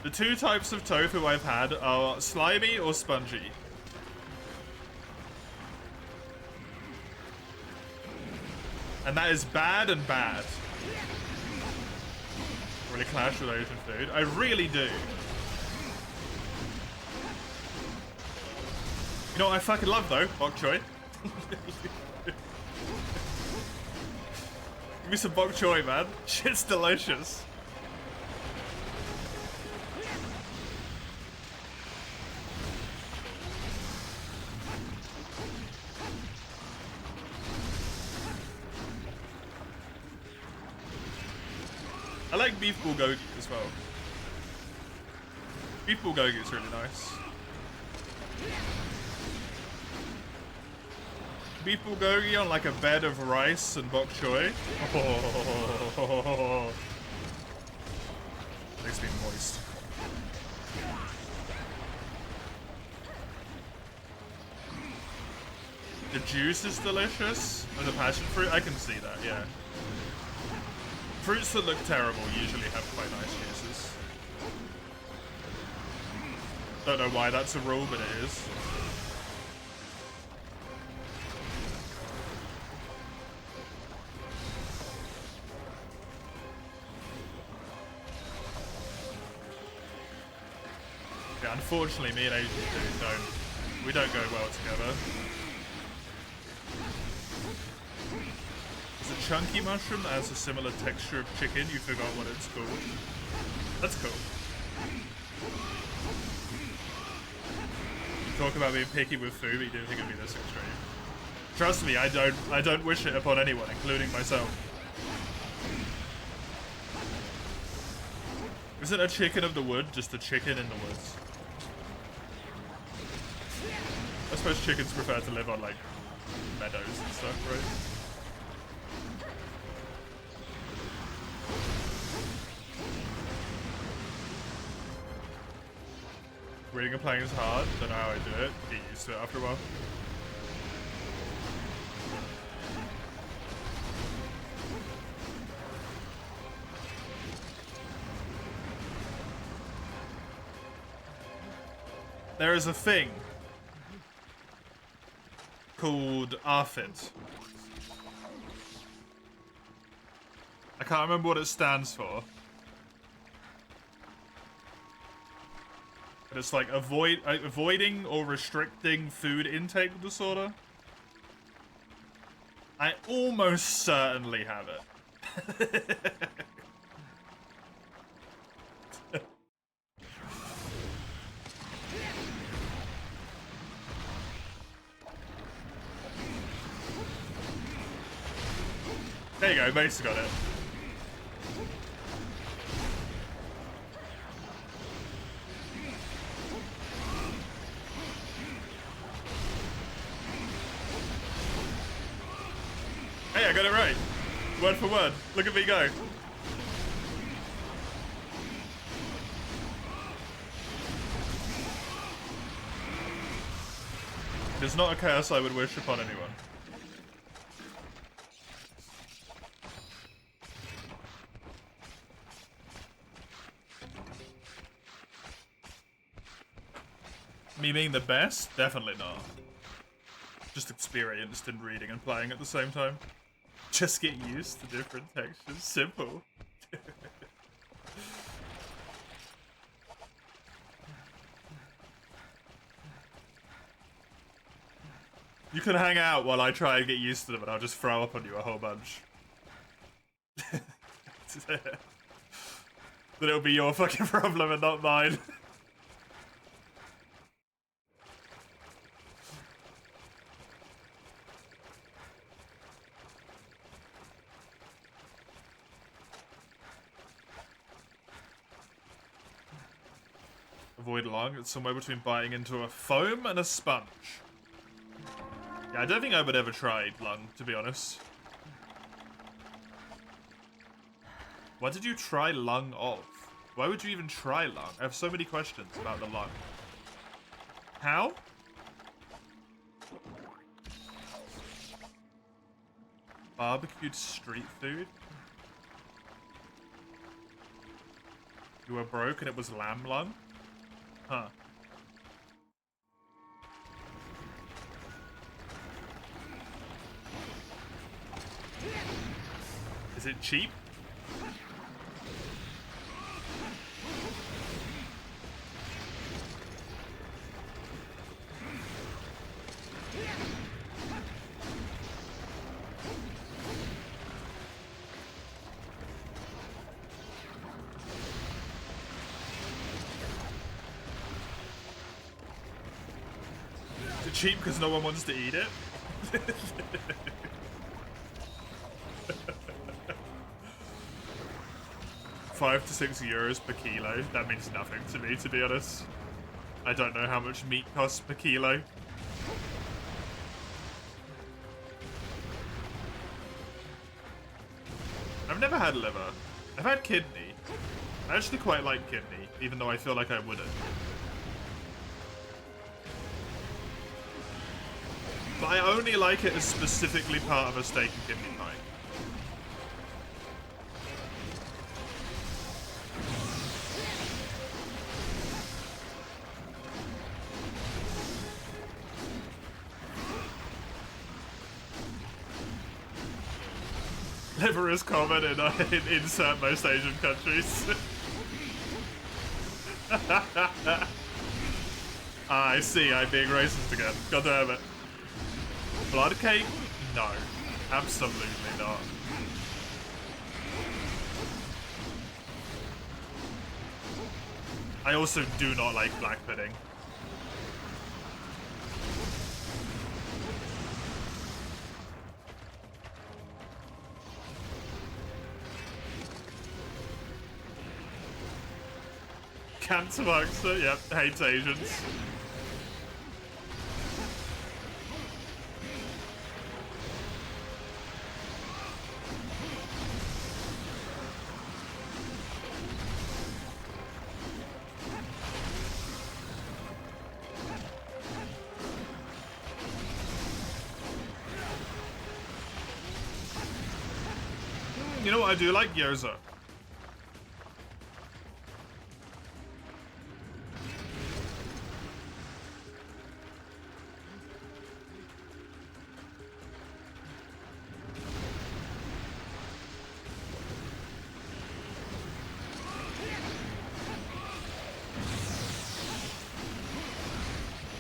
The two types of tofu I've had are slimy or spongy. And that is bad and bad. Really clash with Asian food. I really do. You know what I fucking love though? Bok choy. Give me some bok choy, man. Shit's delicious. I like beef bulgogi as well. Beef bulgogi is really nice. Beef bulgogi on like a bed of rice and bok choy. Oh. Makes me moist. The juice is delicious. And the passion fruit, I can see that, yeah. Fruits that look terrible usually have quite nice juices. Don't know why that's a rule, but it is. Yeah, unfortunately, me and Asian food we don't go well together. It's a chunky mushroom that has a similar texture of chicken. You forgot what it's called. That's cool. You talk about being picky with food, but you didn't think it'd be this extreme. Trust me, I don't wish it upon anyone, including myself. Isn't a chicken of the wood just a chicken in the woods? I suppose chickens prefer to live on, like, meadows and stuff, right? Reading and playing is hard. Don't know how I do it. Get used to it after a while. There is a thing called ARFID. I can't remember what it stands for. But it's like avoiding or restricting food intake disorder. I almost certainly have it. There you go, Mace got it. Hey, I got it right. Word for word. Look at me go. It is not a curse I would wish upon anyone. Me being the best? Definitely not. Just experienced in reading and playing at the same time. Just get used to different textures. Simple. You can hang out while I try and get used to them and I'll just throw up on you a whole bunch. Then it'll be your fucking problem and not mine. Avoid lung. It's somewhere between biting into a foam and a sponge. Yeah, I don't think I would ever try lung, to be honest. Why did you try lung of? Why would you even try lung? I have so many questions about the lung. How? Barbecued street food? You were broke and it was lamb lung? Huh. Is it cheap? Is it cheap because no one wants to eat it? €5 to €6 per kilo. That means nothing to me, to be honest. I don't know how much meat costs per kilo. I've never had liver. I've had kidney. I actually quite like kidney, even though I feel like I wouldn't. But I only like it as specifically part of a steak and kidney pie. Liver is common in insert most Asian countries. I see, I'm being racist again. God damn it. Blood cake? No. Absolutely not. I also do not like black pudding. Cant amongst it, yep, hates Asians. You know what I do like? Gyoza.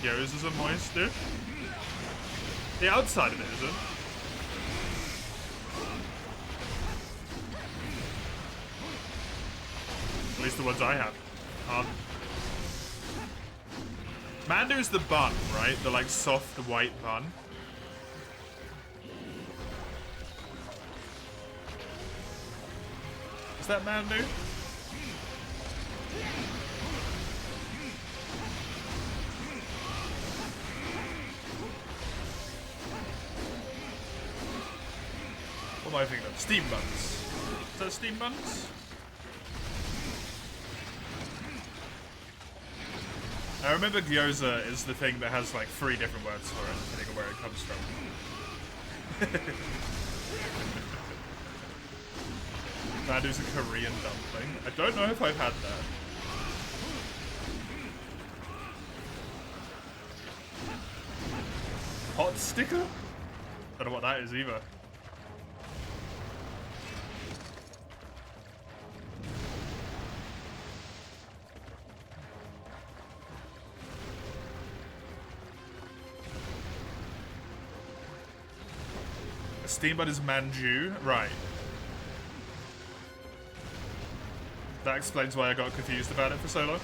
Gyoza's a moist dish. The outside of it isn't. At least the ones I have. Mandu's the bun, right? The like soft white bun. Is that Mandu? What am I thinking of? Steam buns. Is that steam buns? I remember gyoza is the thing that has like 3 different words for it, depending on where it comes from. Mandu's a Korean dumpling. I don't know if I've had that. Hot sticker? Don't know what that is either. Steam bun is manju, right. That explains why I got confused about it for so long.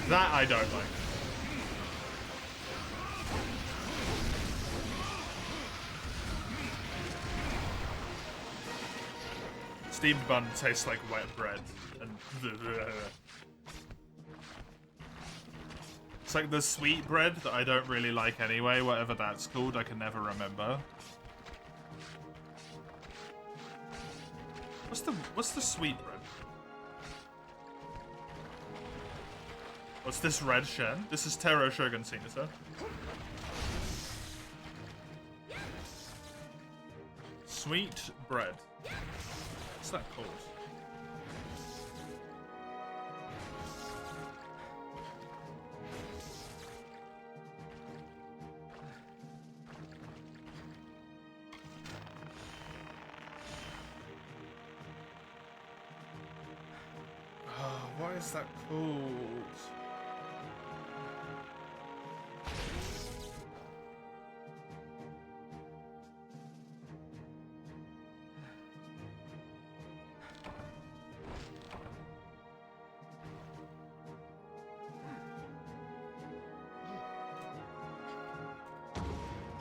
That I don't like. Steamed bun tastes like wet bread. And it's like the sweet bread that I don't really like anyway, whatever that's called, I can never remember. What's the sweet bread? What's this red Shen? This is Tero Shogun Senator. Sweet bread. What's that called? What is that called?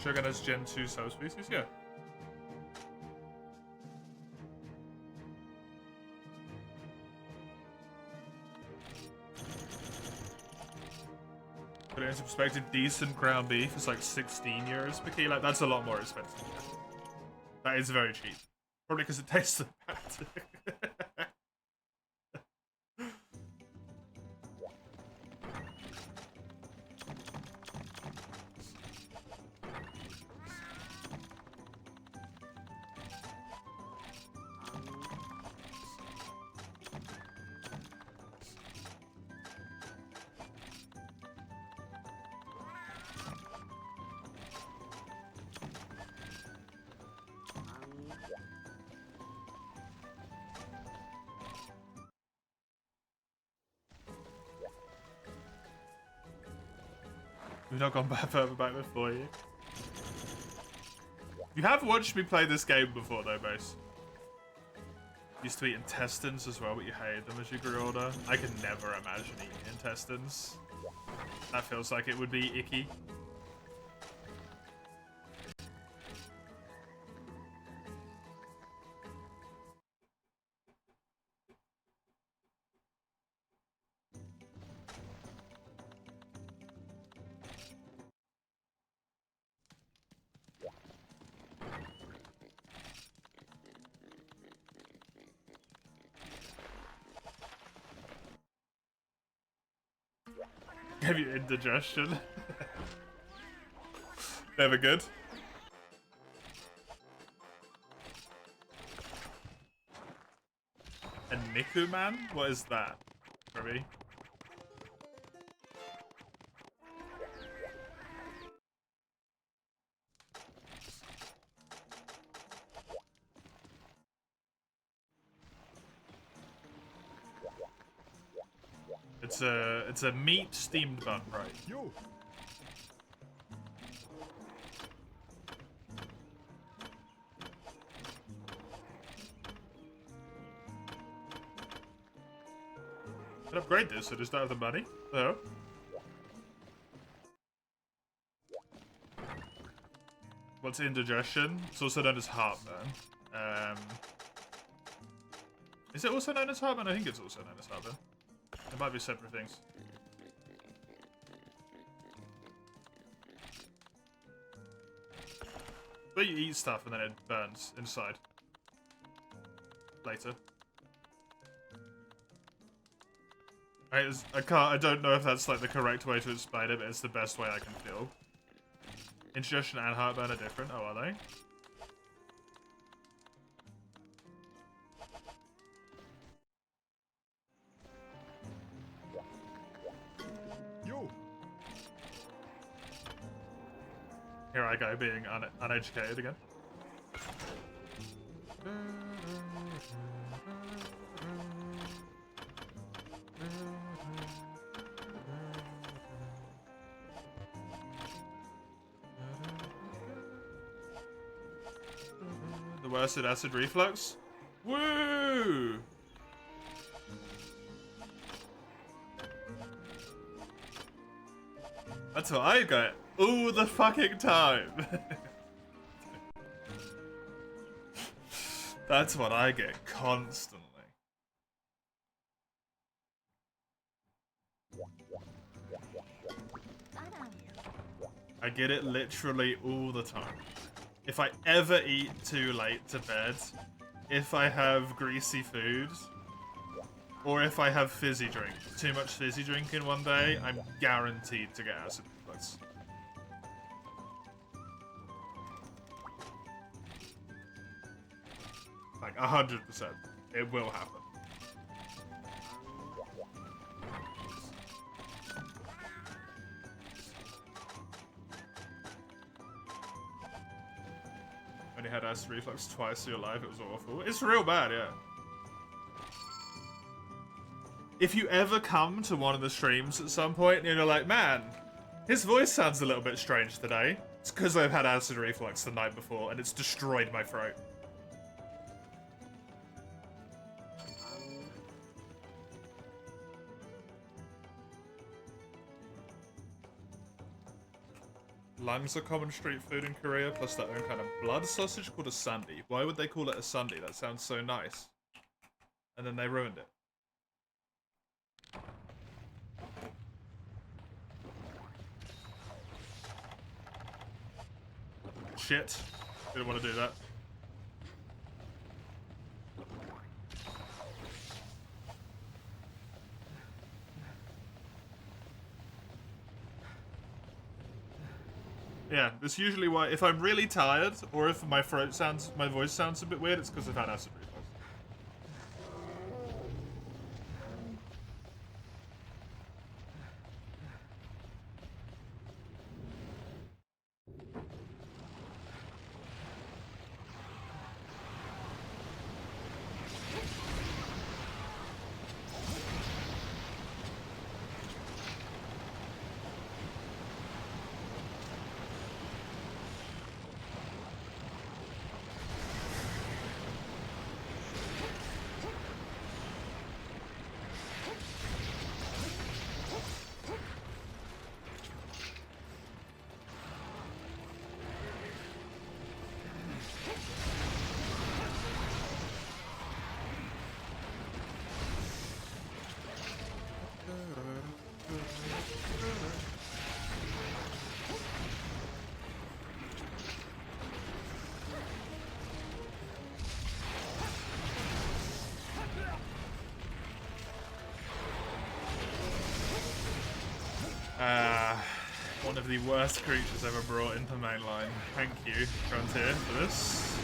Shogun has Gen 2 subspecies? Yeah. Put it into perspective, decent ground beef is like 16 euros per kilo. That's a lot more expensive. That is very cheap. Probably because it tastes so bad. We've not gone further back before you. You have watched me play this game before though, Base. Used to eat intestines as well, but you hated them as you grew older. I could never imagine eating intestines. That feels like it would be icky. Gave you indigestion. Never good. A Nikuman? What is that? Ruby? It's a meat steamed bun, right? Yo. I'd upgrade this, I just don't have the money. Oh. What's indigestion? It's also known as heartburn. Is it also known as heartburn? I think it's also known as heartburn. It might be separate things. But you eat stuff and then it burns inside. Later. I don't know if that's like the correct way to explain it, but it's the best way I can feel. Indigestion and heartburn are different. Oh, are they? Yo. Here I go, being uneducated again. The worst at acid reflux? Woo! That's what I get all the fucking time. That's what I get constantly. I get it literally all the time. If I ever eat too late to bed, if I have greasy food, or if I have fizzy drink, too much fizzy drink in one day, I'm guaranteed to get acid reflux. Like 100%. It will happen. Only had acid reflux twice in your life, it was awful. It's real bad, yeah. If you ever come to one of the streams at some point and you're like, man, his voice sounds a little bit strange today, it's because I've had acid reflux the night before and it's destroyed my throat. Lungs are common street food in Korea, plus their own kind of blood sausage called a sandi. Why would they call it a sandi? That sounds so nice. And then they ruined it. Shit. Didn't want to do that. Yeah, that's usually why, if I'm really tired, or if my voice sounds a bit weird, it's because I've had acid reflux. the worst creatures ever brought into mainline. Thank you, Frontier, for this.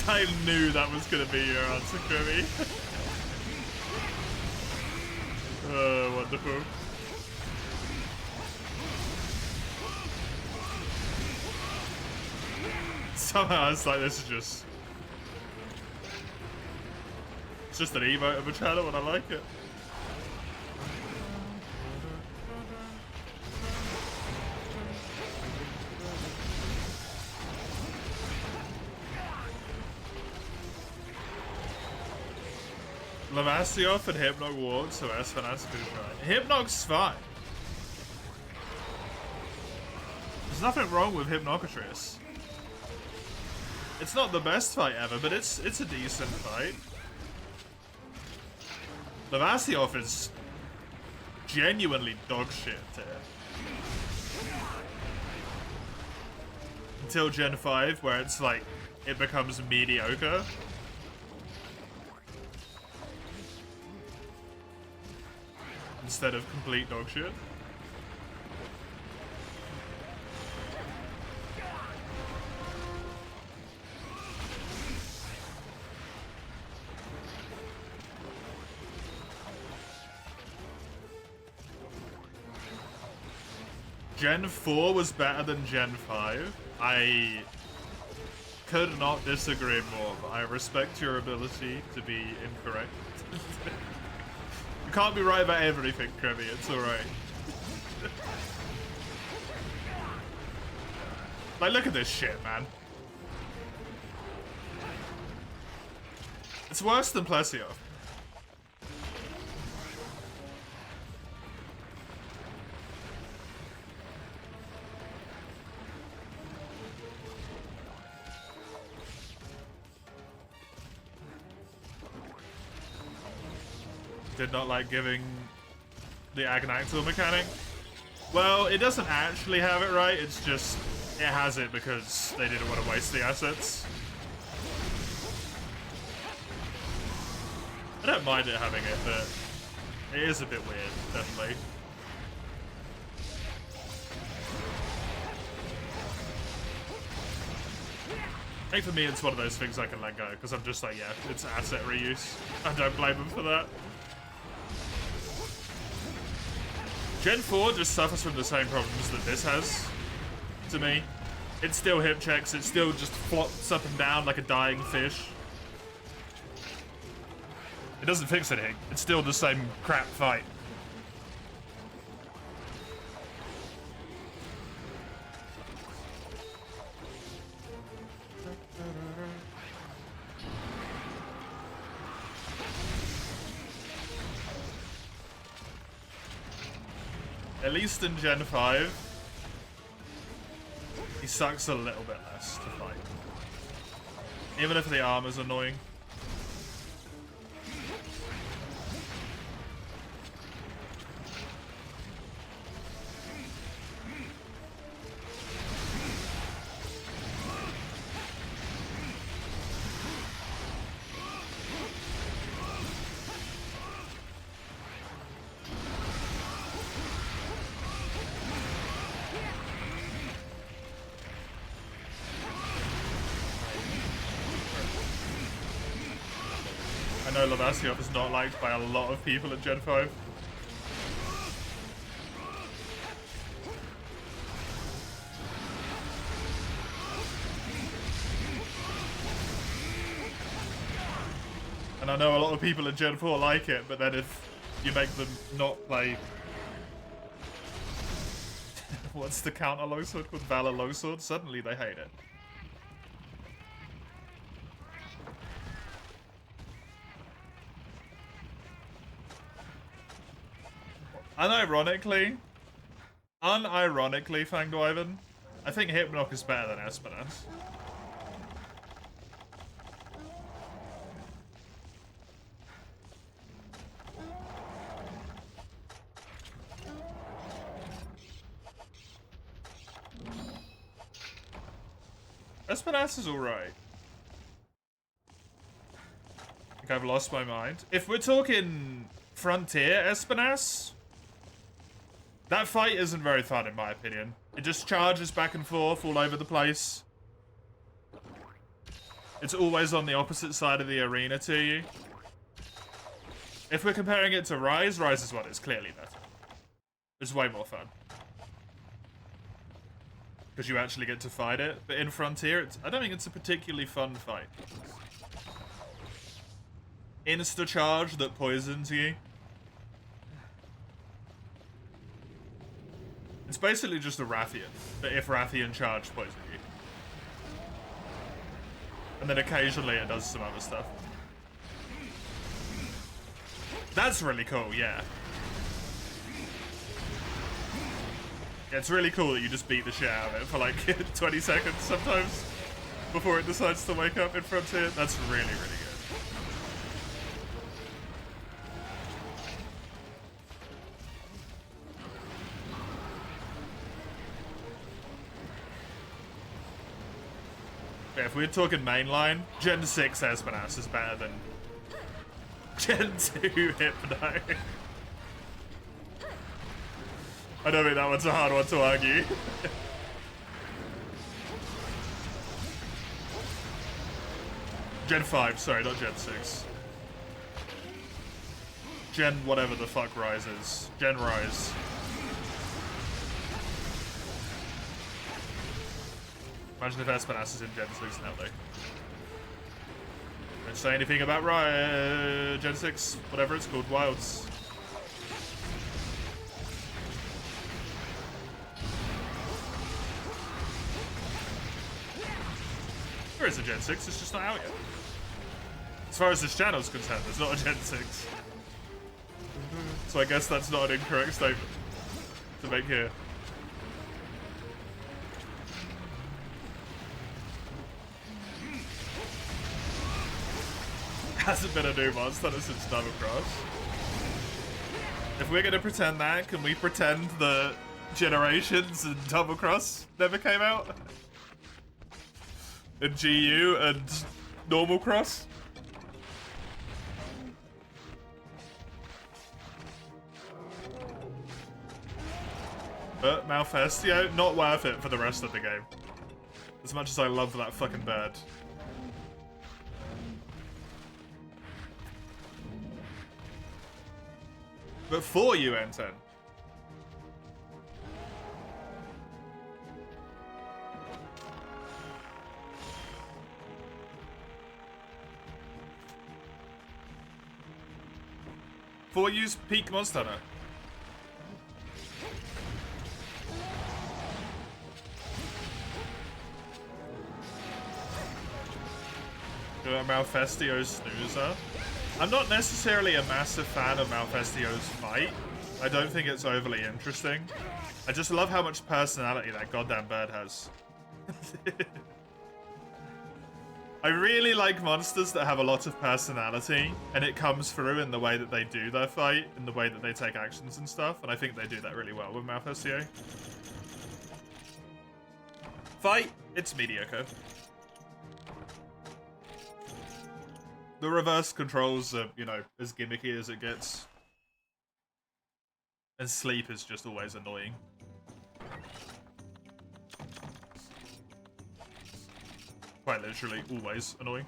I knew that was gonna be your answer, Kirby. Oh, wonderful. Somehow it's like this is just... It's just an emote of a channel and I like it. Lavasioth and Hypnog walked, so Espenas could try. Hypnog's fine. There's nothing wrong with Hypnocatrice. It's not the best fight ever, but it's a decent fight. Lavasioth is genuinely dog shit here. Until Gen 5, where it's like, it becomes mediocre. Instead of complete dog shit. Gen 4 was better than Gen 5. I could not disagree more, but I respect your ability to be incorrect. You can't be right about everything, Kremmy. It's alright. Like, look at this shit, man. It's worse than Plesioth. Did not like giving the Agonactyl mechanic. Well, it doesn't actually have it right, it's just, it has it because they didn't want to waste the assets. I don't mind it having it, but it is a bit weird, definitely. I think for me it's one of those things I can let go, because I'm just like, yeah, it's asset reuse. I don't blame them for that. Gen 4 just suffers from the same problems that this has, to me. It still hip checks, it still just flops up and down like a dying fish. It doesn't fix anything, it's still the same crap fight. At least in Gen 5, he sucks a little bit less to fight. Even if the armor's annoying. I know Lavasioth is not liked by a lot of people at Gen 5. And I know a lot of people at Gen 4 like it, but then if you make them not play... What's the counter longsword called? Valor longsword? Suddenly they hate it. Unironically, Fangdo Ivan, I think Hypnoc is better than Espinas. Espinas is alright. I've lost my mind. If we're talking Frontier Espinas, that fight isn't very fun in my opinion. It just charges back and forth all over the place. It's always on the opposite side of the arena to you. If we're comparing it to Rise, Rise's one is clearly better. It's way more fun. Because you actually get to fight it. But in Frontier, I don't think it's a particularly fun fight. Insta-charge that poisons you. It's basically just a Rathian, but if Rathian charge poison you. And then occasionally it does some other stuff. That's really cool, yeah. Yeah, it's really cool that you just beat the shit out of it for like 20 seconds sometimes before it decides to wake up in Frontier. That's really, really good. Yeah, if we're talking mainline, Gen 6 Espinas is better than Gen 2 Hypno. I don't think that one's a hard one to argue. Gen 5, sorry, not Gen 6. Gen whatever the fuck Rise is. Gen Rise. Imagine if Espinas is in Gen 6 now, though. Don't say anything about Gen 6, whatever it's called, Wilds. There is a Gen 6, it's just not out yet. As far as this channel is concerned, there's not a Gen 6. So I guess that's not an incorrect statement to make here. Hasn't been a new monster since Double Cross. If we're gonna pretend that, can we pretend that Generations and Double Cross never came out? And GU and Normal Cross? But Malfestio, not worth it for the rest of the game. As much as I love that fucking bird. But for you, N10. For you's peak Monster Hunter. Malfestio's snoozer. I'm not necessarily a massive fan of Malfestio's fight. I don't think it's overly interesting. I just love how much personality that goddamn bird has. I really like monsters that have a lot of personality, and it comes through in the way that they do their fight, in the way that they take actions and stuff, and I think they do that really well with Malfestio. Fight, it's mediocre. The reverse controls are, you know, as gimmicky as it gets. And sleep is just always annoying. Quite literally, always annoying.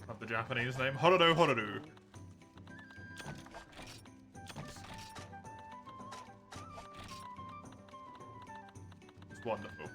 Have the Japanese name. Horodo Horodo. It's wonderful.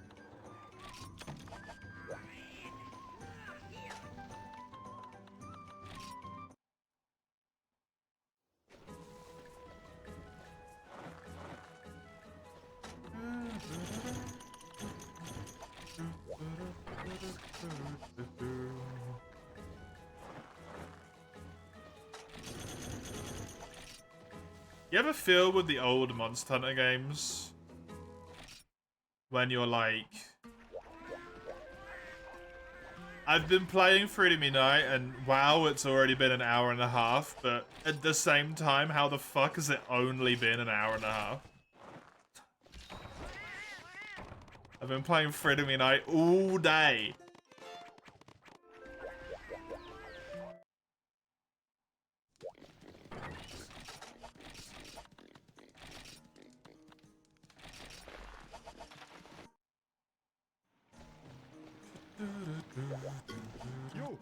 You ever feel with the old Monster Hunter games when you're like, I've been playing Freedom Unite and wow, it's already been an hour and a half, but at the same time, how the fuck has it only been an hour and a half? I've been playing Frenemy Night all day. Yo.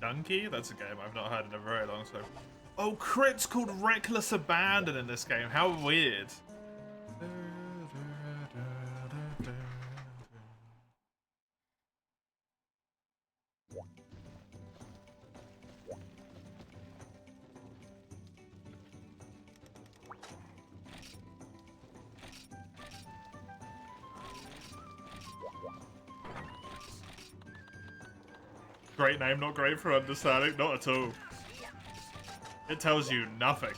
Donkey? That's a game I've not heard in a very long time. Oh, Crit's called Reckless Abandon in this game. How weird. Great name, not great for understanding. Not at all. It tells you nothing.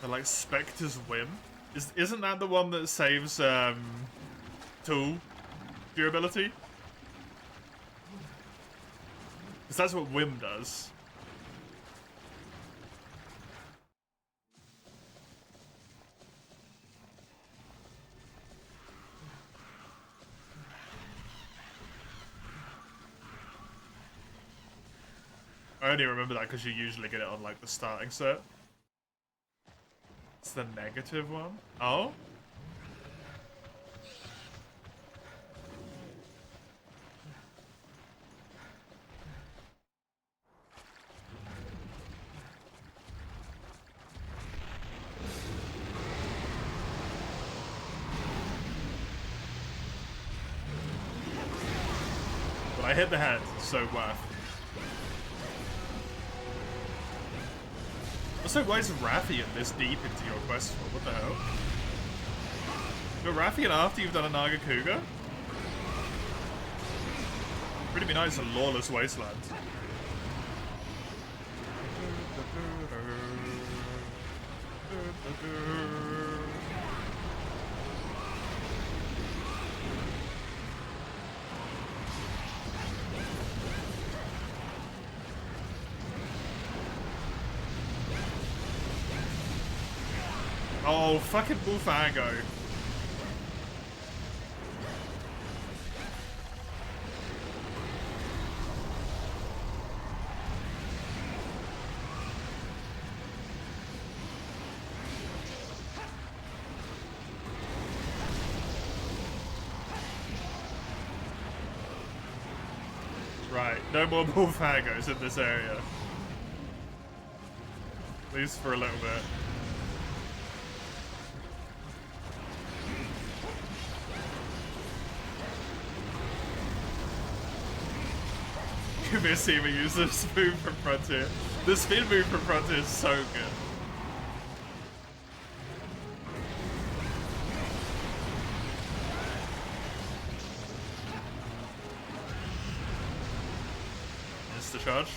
I like Spectre's Whim. Isn't that the one that saves tool durability? Because that's what Whim does. I only remember that because you usually get it on like the starting set. It's the negative one. Oh? But I hit the head, so worth. Also, why is Rathian this deep into your quest for? What the hell? You're Rathian after you've done a Nagakuga? Pretty be nice in Lawless Wasteland. Oh, fucking Bullfango. Right, no more Bullfangos in this area. At least for a little bit. Kumissima use the spoon from Frontier. The spin move from Frontier is so good. Mr. Charge,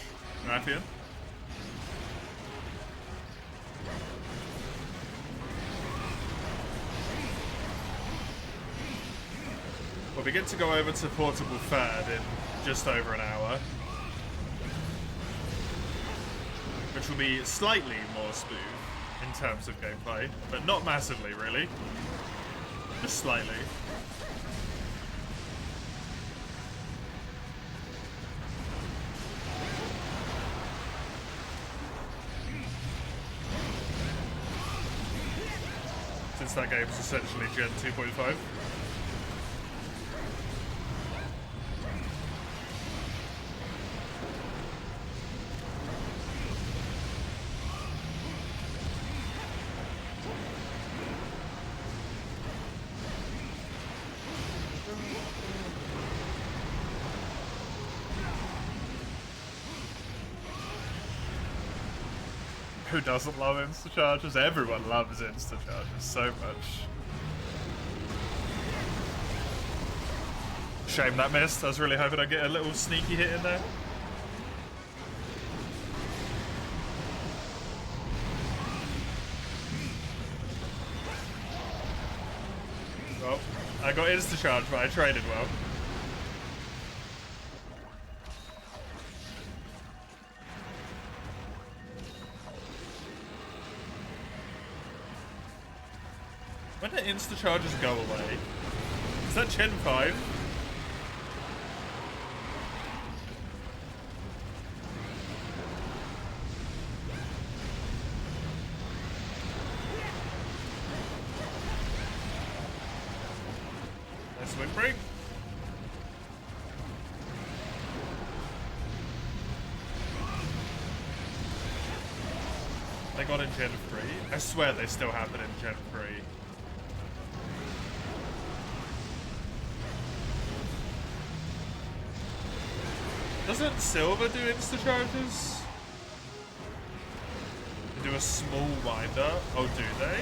Rathian. Well, we get to go over to Portable Third in just over an hour. Which will be slightly more smooth in terms of gameplay, but not massively, really. Just slightly. since that game is essentially Gen 2.5. Who doesn't love insta-charges? Everyone loves insta-charges so much. Shame that missed. I was really hoping I'd get a little sneaky hit in there. Well, I got insta-charge, but I traded well. When do insta-charges go away? Is that Gen 5? Nice swing break. They got in Gen 3? I swear they still happen in Gen 3. Doesn't Silver do insta-charges? They do a small winder? Oh, do they?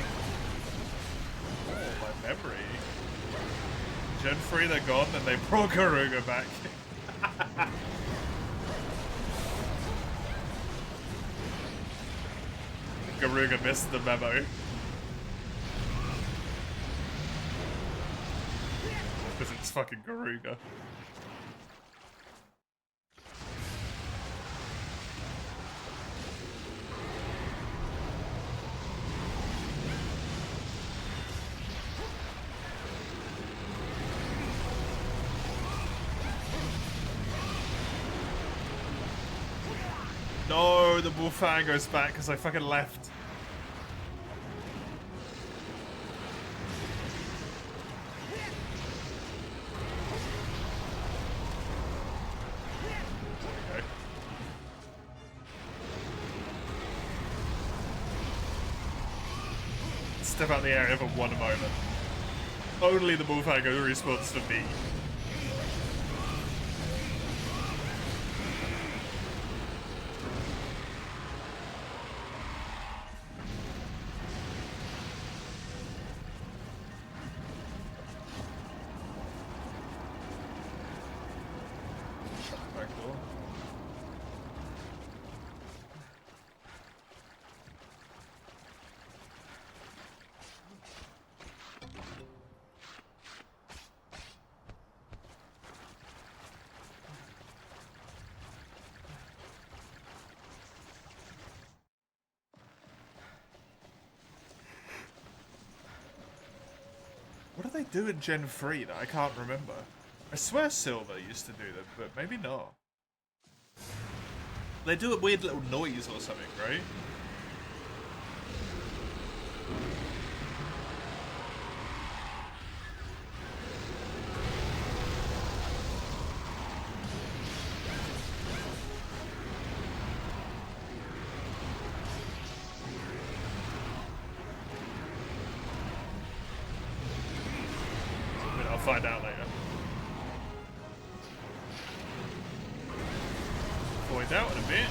Oh, my memory. Gen 3 they're gone, and they brought Garuga back. Garuga missed the memo. Because it's fucking Garuga. No, the Bullfang goes back because I fucking left. Okay. Step out the area for one moment. Only the Bullfang respawns for me. What do they do in Gen 3 that I can't remember? I swear Silver used to do them, but maybe not. They do a weird little noise or something, right? Find out later. Find out in a bit.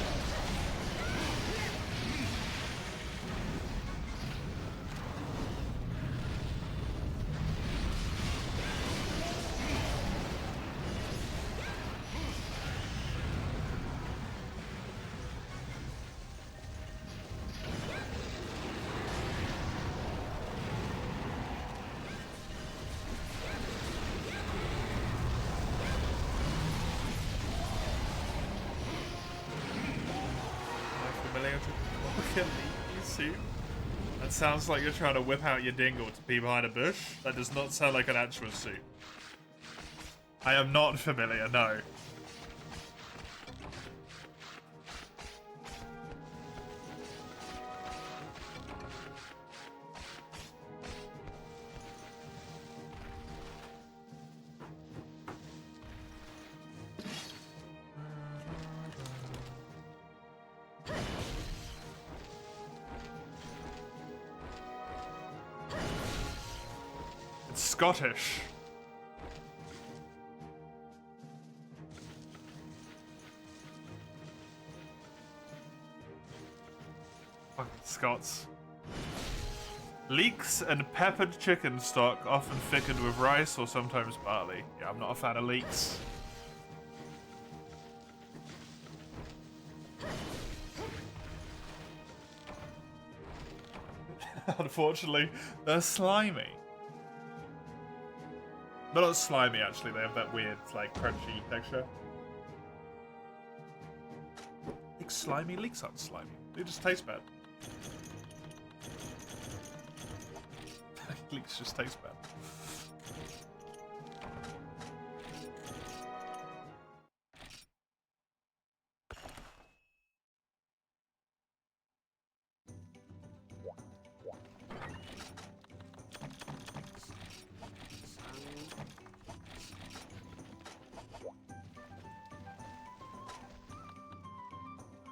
That sounds like you're trying to whip out your dingle to be behind a bush. That does not sound like an actual suit. I am not familiar, no. Scottish. Fucking Scots. Leeks and peppered chicken stock, often thickened with rice or sometimes barley. Yeah, I'm not a fan of leeks. Unfortunately, they're slimy. They're not slimy, actually. They have that weird, like, crunchy texture. Like slimy leeks aren't slimy. They just taste bad. Leeks just taste bad.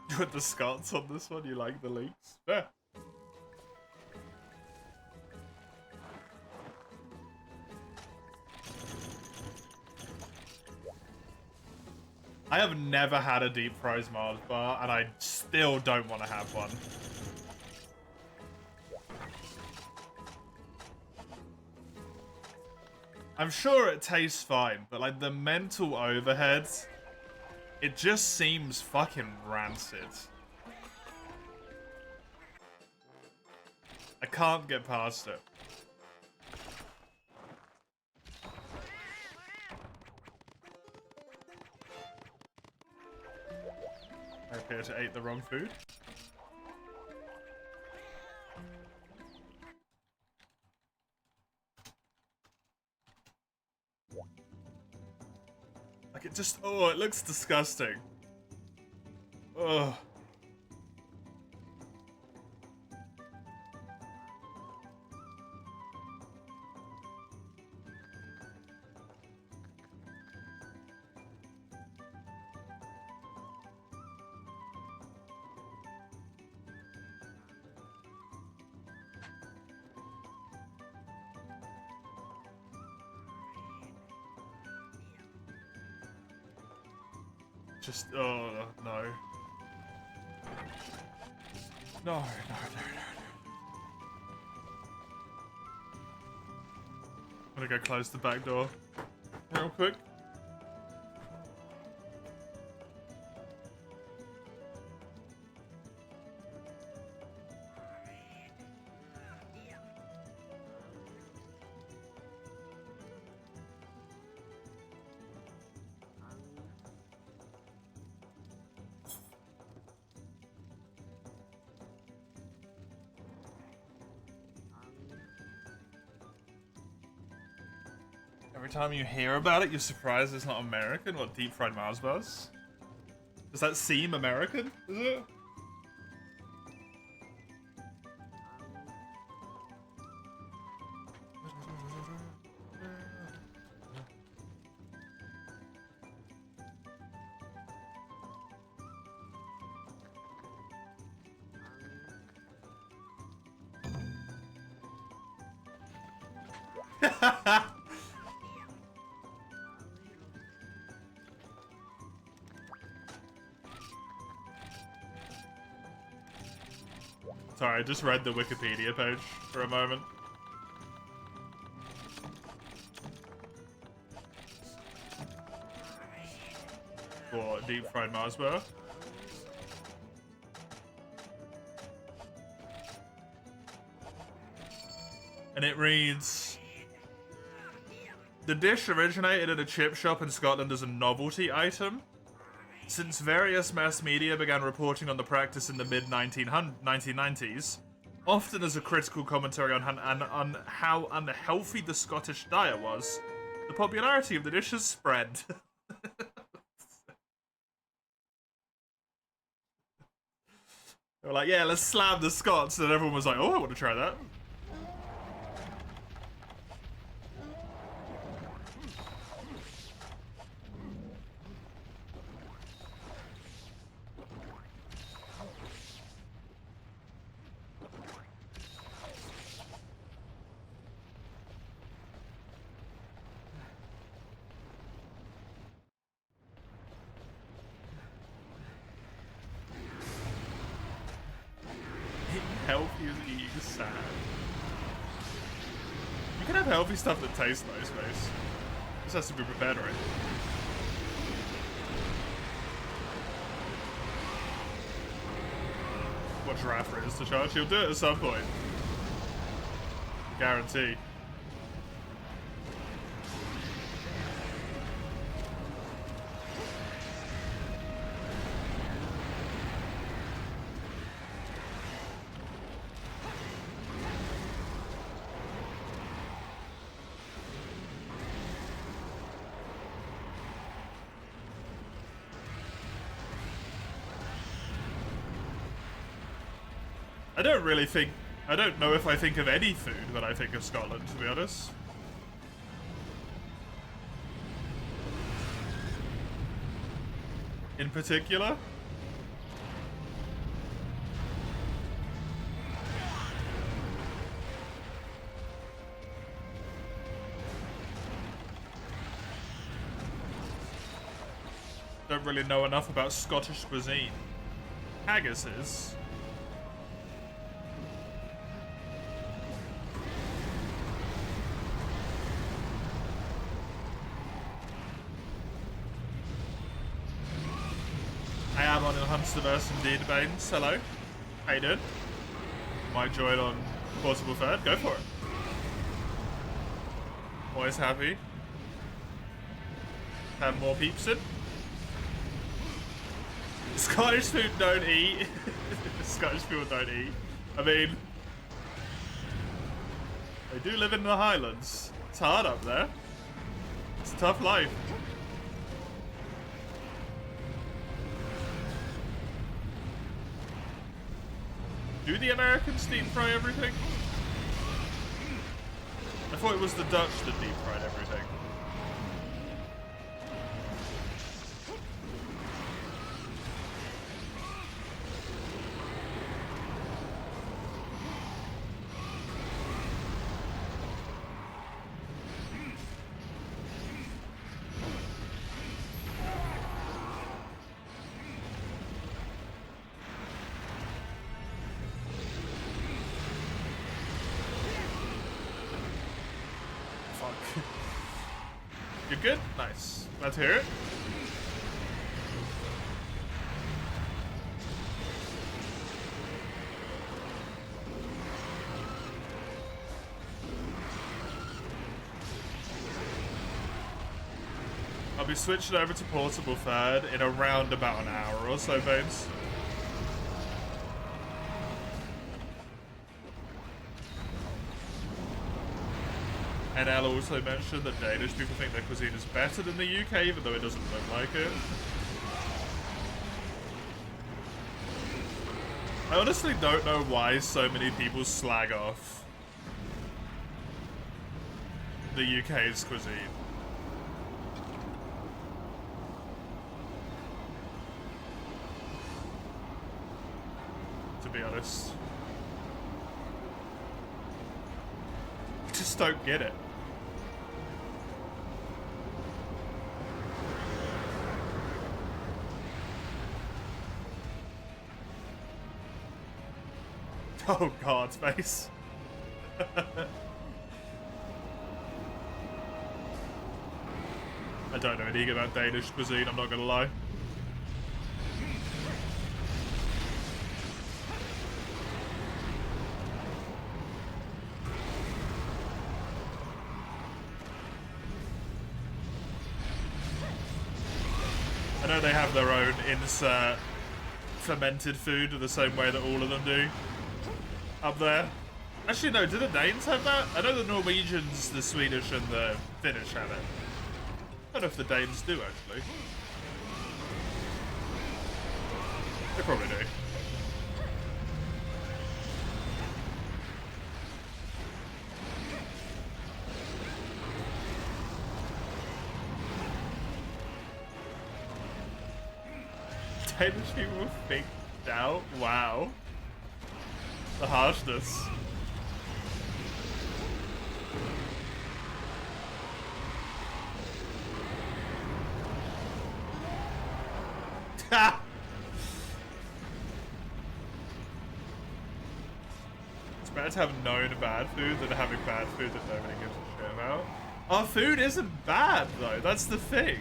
You want the Scots on this one? You like the leeks? Yeah. I have never had a deep fries Mars bar, and I still don't want to have one. I'm sure it tastes fine, but like the mental overhead, it just seems fucking rancid. I can't get past it. I appear to eat the wrong food. Like it just, oh, it looks disgusting. Ugh. Just, oh, no. No. I'm gonna go close the back door real quick. Every time you hear about it, you're surprised it's not American. What, deep fried Mars bars? Does that seem American? Is it? Sorry, I just read the Wikipedia page for a moment. For deep fried Mars bar. And it reads, the dish originated in a chip shop in Scotland as a novelty item. Since various mass media began reporting on the practice in the mid-1990s, often as a critical commentary on how unhealthy the Scottish diet was, the popularity of the dish has spread. They were like, yeah, let's slam the Scots, and everyone was like, oh, I want to try that. healthy as eating sand. You can have healthy stuff that tastes nice, mate. This has to be prepared right. What giraffe is to charge? He'll do it at some point. Guarantee. I don't know if I think of any food when I think of Scotland, to be honest. In particular? Don't really know enough about Scottish cuisine. Haggis is. Hunsterverse indeed, Baines. Hello. How you doing? Might join on Portable Third. Go for it. Always happy. Have more peeps in. Scottish food don't eat. Scottish people don't eat. I mean, they do live in the Highlands. It's hard up there. It's a tough life. Do the Americans deep fry everything? I thought it was the Dutch that deep fried everything. You good? Nice. Let's hear it. I'll be switching over to Portable Third in around about an hour or so, babes. And Al also mentioned that Danish people think their cuisine is better than the UK, even though it doesn't look like it. I honestly don't know why so many people slag off the UK's cuisine. To be honest. Just don't get it. Oh god, face. I don't know anything about Danish cuisine, I'm not gonna lie. I know they have their own insert fermented food the same way that all of them do up there. Actually, no, do the Danes have that? I know the Norwegians, the Swedish, and the Finnish have it. I don't know if the Danes do, actually. They probably do. Danish people freaked out? Wow. The harshness. Better to have known bad food than having bad food that nobody gives a shit about. Our food isn't bad, though. That's the thing.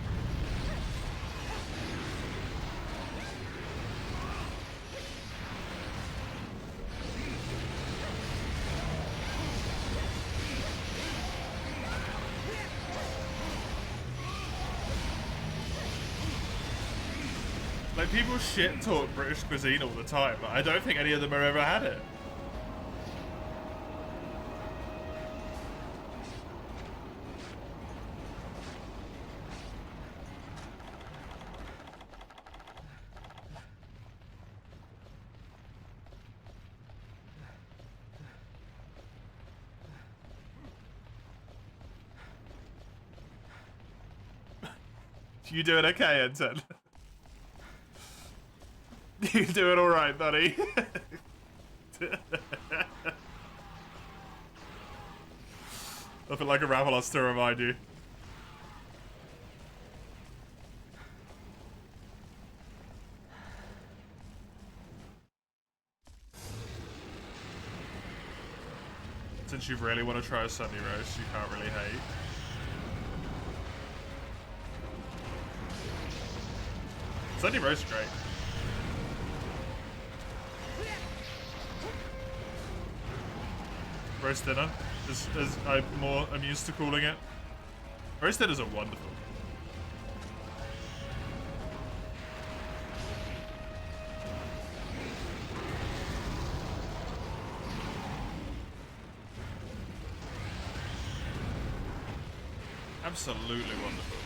Like, people shit talk British cuisine all the time, but I don't think any of them have ever had it. You doing okay, Enten? You doing alright, buddy? Nothing like a Ravalos to remind you. Since you really want to try a Sunday roast, you can't really hate. Sunday roast is great. Roast dinner, as I'm used to calling it. Roast dinners are wonderful. Absolutely wonderful.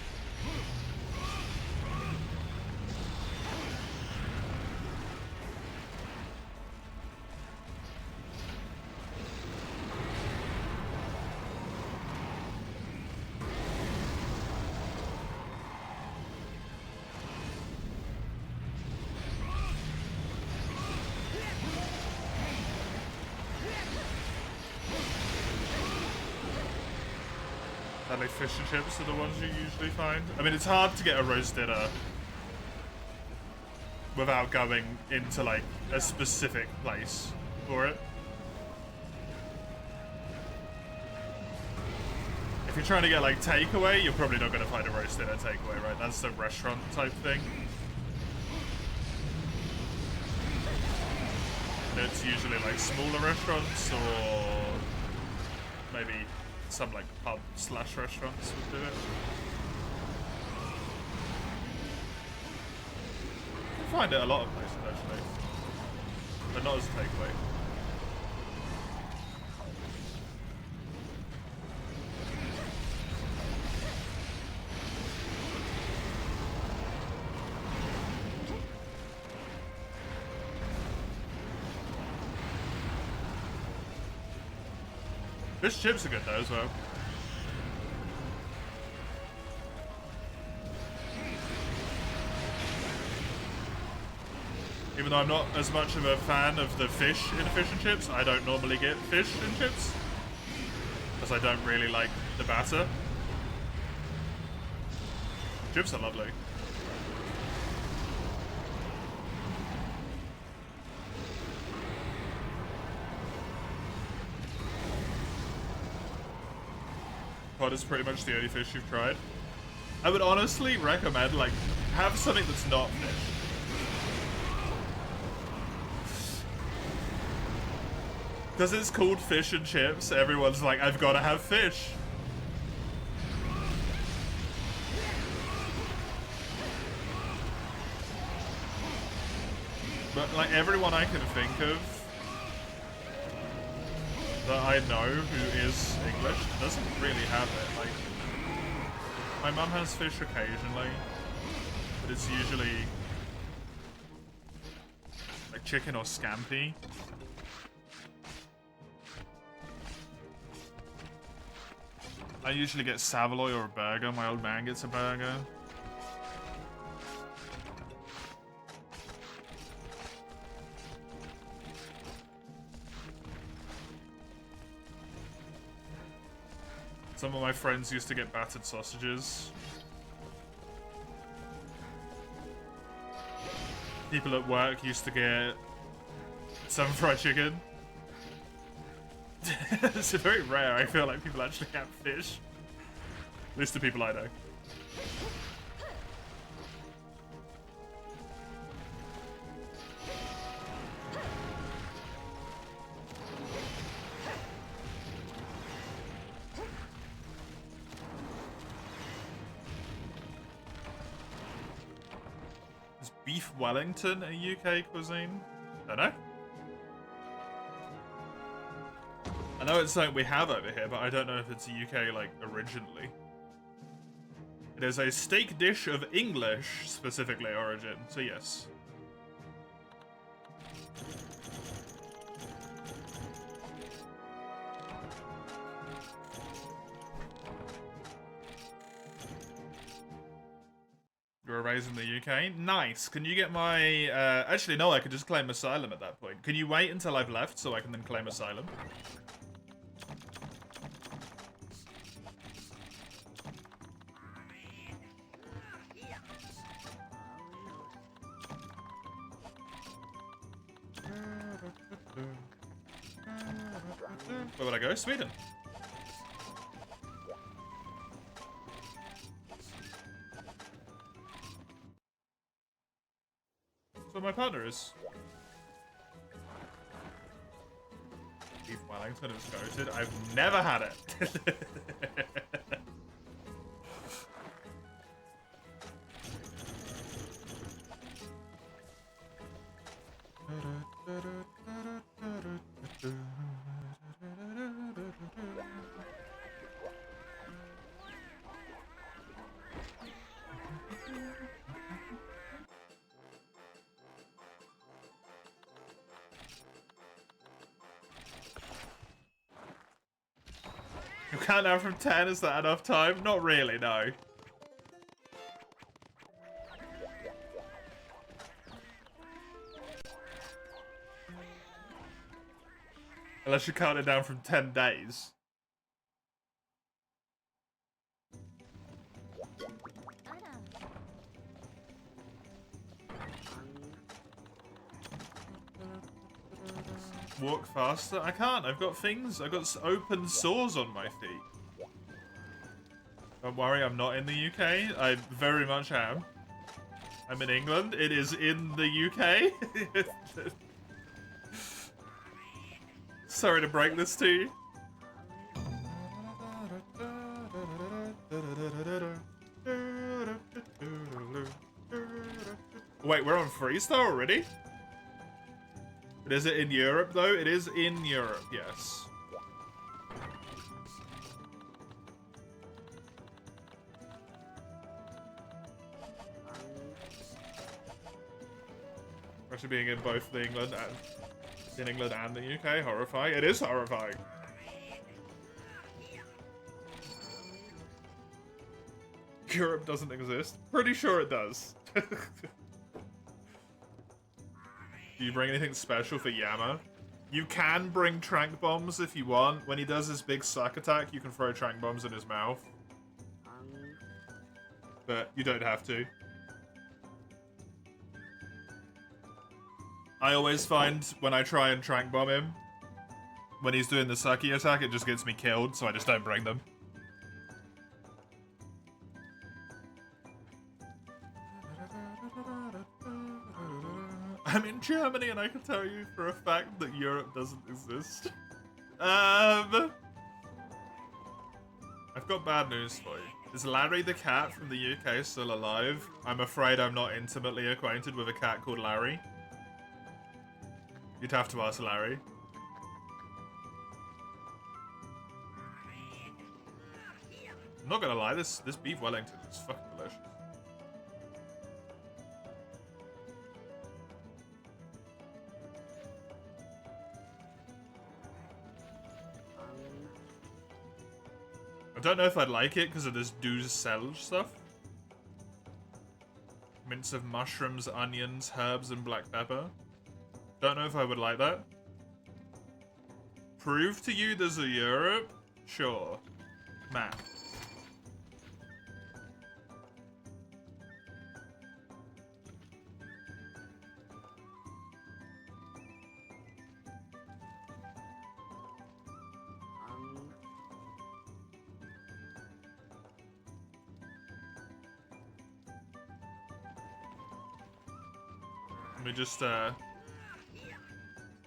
Like fish and chips are the ones you usually find. I mean, it's hard to get a roast dinner without going into like a specific place for it. If you're trying to get like takeaway, you're probably not going to find a roast dinner takeaway, right? That's the restaurant type thing. And it's usually like smaller restaurants or maybe some like pub / restaurants would do it. You can find it a lot of places actually, but not as a takeaway. Fish chips are good though as well. Even though I'm not as much of a fan of the fish in fish and chips, I don't normally get fish and chips, because I don't really like the batter. Chips are lovely. Cod is pretty much the only fish you've tried. I would honestly recommend, like, have something that's not fish. Because it's called fish and chips, everyone's like, I've got to have fish. But, like, everyone I can think of that I know who is English doesn't really have it. Like, my mum has fish occasionally, but it's usually like chicken or scampi. I usually get Savoy or a burger. My old man gets a burger. Some of my friends used to get battered sausages. People at work used to get some fried chicken. It's very rare, I feel like people actually have fish. At least the people I know. Is beef Wellington a UK cuisine? Don't know. I know it's something we have over here, but I don't know if it's UK, like, originally. It is a steak dish of English, specifically, origin, so yes. You were raised in the UK? Nice. Can you get my... Actually, no, I could just claim asylum at that point. Can you wait until I've left so I can then claim asylum? Where would I go? Sweden. That's where my partner is. Beef Wellington is goated. I've never had it. You count down from 10, is that enough time? Not really, no. Unless you count it down from 10 days. Walk faster? I can't. I've got things. I've got open sores on my feet. Don't worry, I'm not in the UK. I very much am. I'm in England. It is in the UK. Sorry to break this to you. Wait, we're on Freestar already? But is it in Europe, though? It is in Europe, yes. Actually being in both the England and the UK, horrifying. It is horrifying. Europe doesn't exist. Pretty sure it does. Do you bring anything special for Yama? You can bring trank bombs if you want. When he does his big suck attack, you can throw trank bombs in his mouth. But you don't have to. I always find when I try and trank bomb him, when he's doing the sucky attack, it just gets me killed, so I just don't bring them. I'm in Germany and I can tell you for a fact that Europe doesn't exist. I've got bad news for you. Is Larry the cat from the UK still alive? I'm afraid I'm not intimately acquainted with a cat called Larry. You'd have to ask Larry. I'm not gonna lie, this beef Wellington is fucking delicious. I don't know if I'd like it because of this do sell stuff. Mince of mushrooms, onions, herbs, and black pepper. Don't know if I would like that. Prove to you there's a Europe? Sure. Map. Let me just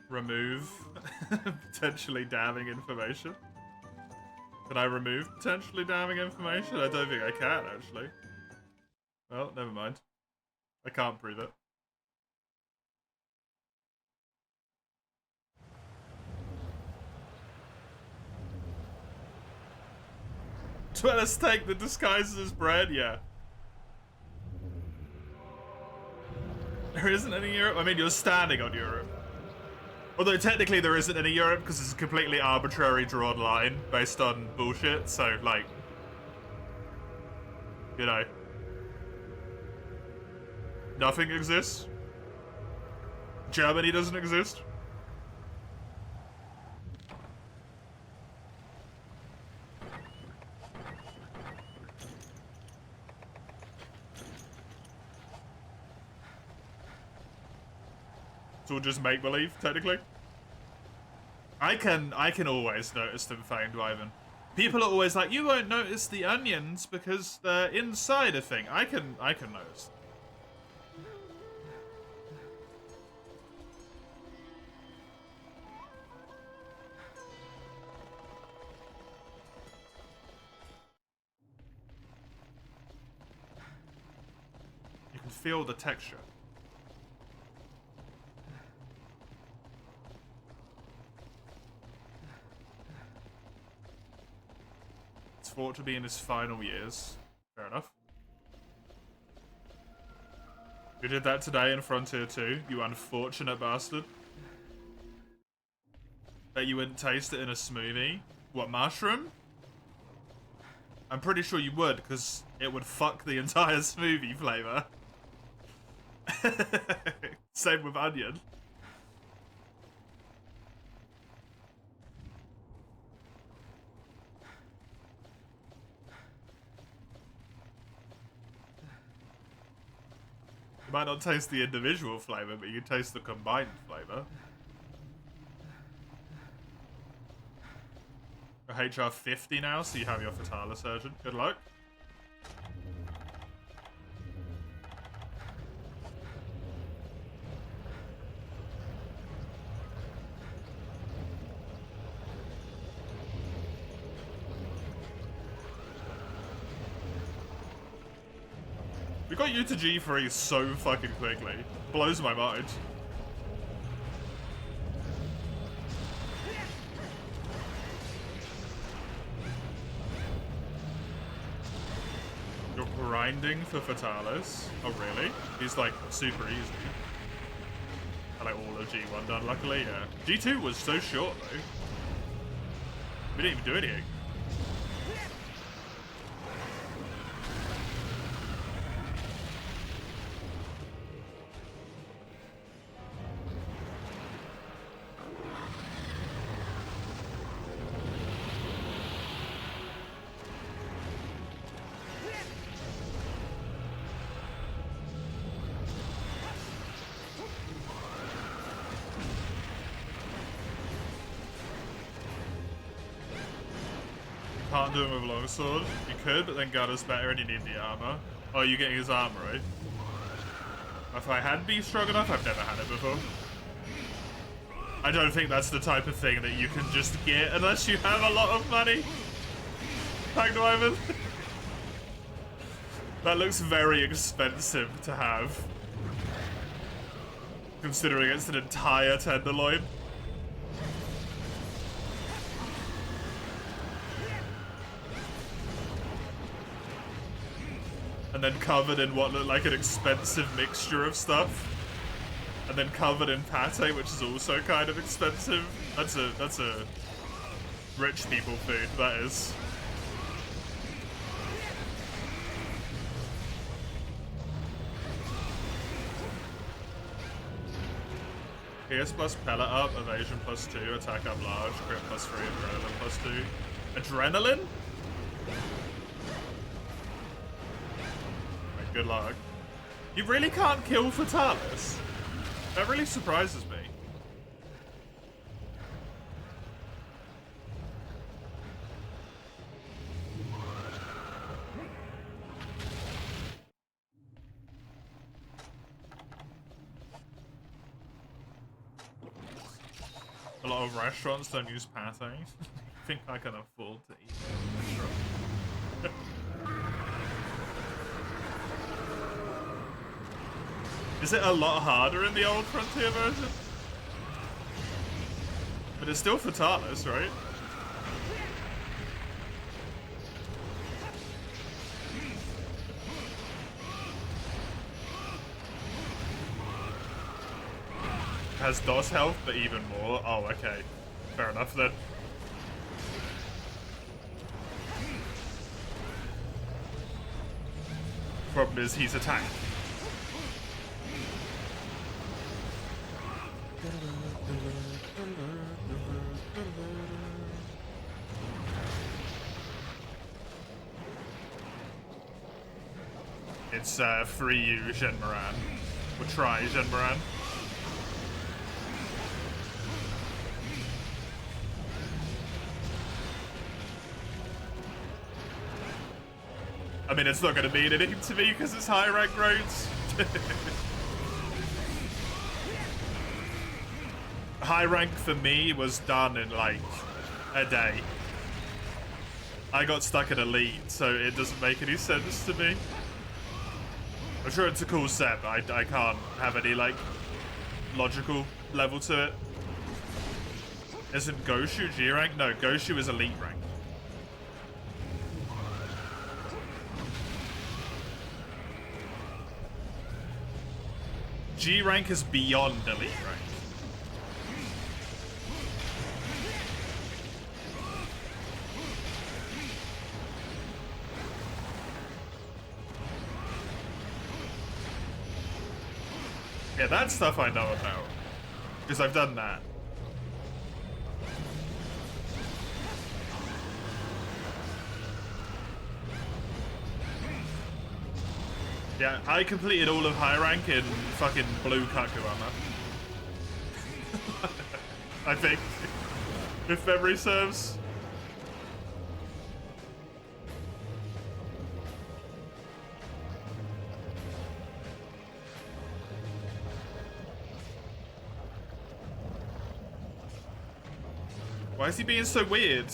remove potentially damning information. Can I remove potentially damning information? I don't think I can, actually. Well, never mind. I can't prove it. Twitter steak that disguises as bread? Yeah. There isn't any Europe? I mean, you're standing on Europe. Although technically there isn't any Europe because it's a completely arbitrary drawn line based on bullshit, so, like, you know. Nothing exists. Germany doesn't exist. It's all just make-believe, technically. I can always notice them famed, Ivan. People are always like, you won't notice the onions because they're inside a thing. I can notice. You can feel the texture. It's thought to be in his final years. Fair enough. You did that today in Frontier 2, you unfortunate bastard. Bet you wouldn't taste it in a smoothie. What, mushroom? I'm pretty sure you would, because it would fuck the entire smoothie flavor. Same with onion. You might not taste the individual flavor, but you taste the combined flavor. HR 50 now, so you have your Fatala surgeon. Good luck. We got you to G3 so fucking quickly. Blows my mind. You're grinding for Fatalis? Oh really? He's like super easy. I like all of G1 done luckily, yeah. G2 was so short though. We didn't even do anything. Can't do him with a longsword. You could, but then Gutter's better and you need the armor. Oh, you're getting his armor, right? If I had Be strong enough, I've never had it before. I don't think that's the type of thing that you can just get unless you have a lot of money. Thank you, Ivan. That looks very expensive to have. Considering it's an entire tenderloin. And then covered in what looked like an expensive mixture of stuff. And then covered in pate, which is also kind of expensive. That's a rich people food, that is. PS plus pellet up, evasion plus 2, attack up large, crit plus 3, adrenaline plus 2. Adrenaline? Good luck. You really can't kill Fatalis? That really surprises me. A lot of restaurants don't use pate. I think I can afford to eat it. Is it a lot harder in the old Frontier version? But it's still Fatalis, right? Has DOS health, but even more. Oh, okay. Fair enough then. Problem is, he's a tank. It's free you, Shenmuran. Or try Shenmuran. I mean, it's not going to mean anything to me because it's high rank roads. High rank for me was done in like a day. I got stuck at elite, so it doesn't make any sense to me. I'm sure it's a cool set, but I can't have any like logical level to it. Isn't Goshu G rank? No, Goshu is elite rank. G rank is beyond elite rank. Yeah, that stuff I know about. Because I've done that. Yeah, I completed all of high rank in fucking blue Kakuama. I think. If memory serves. Why is he being so weird?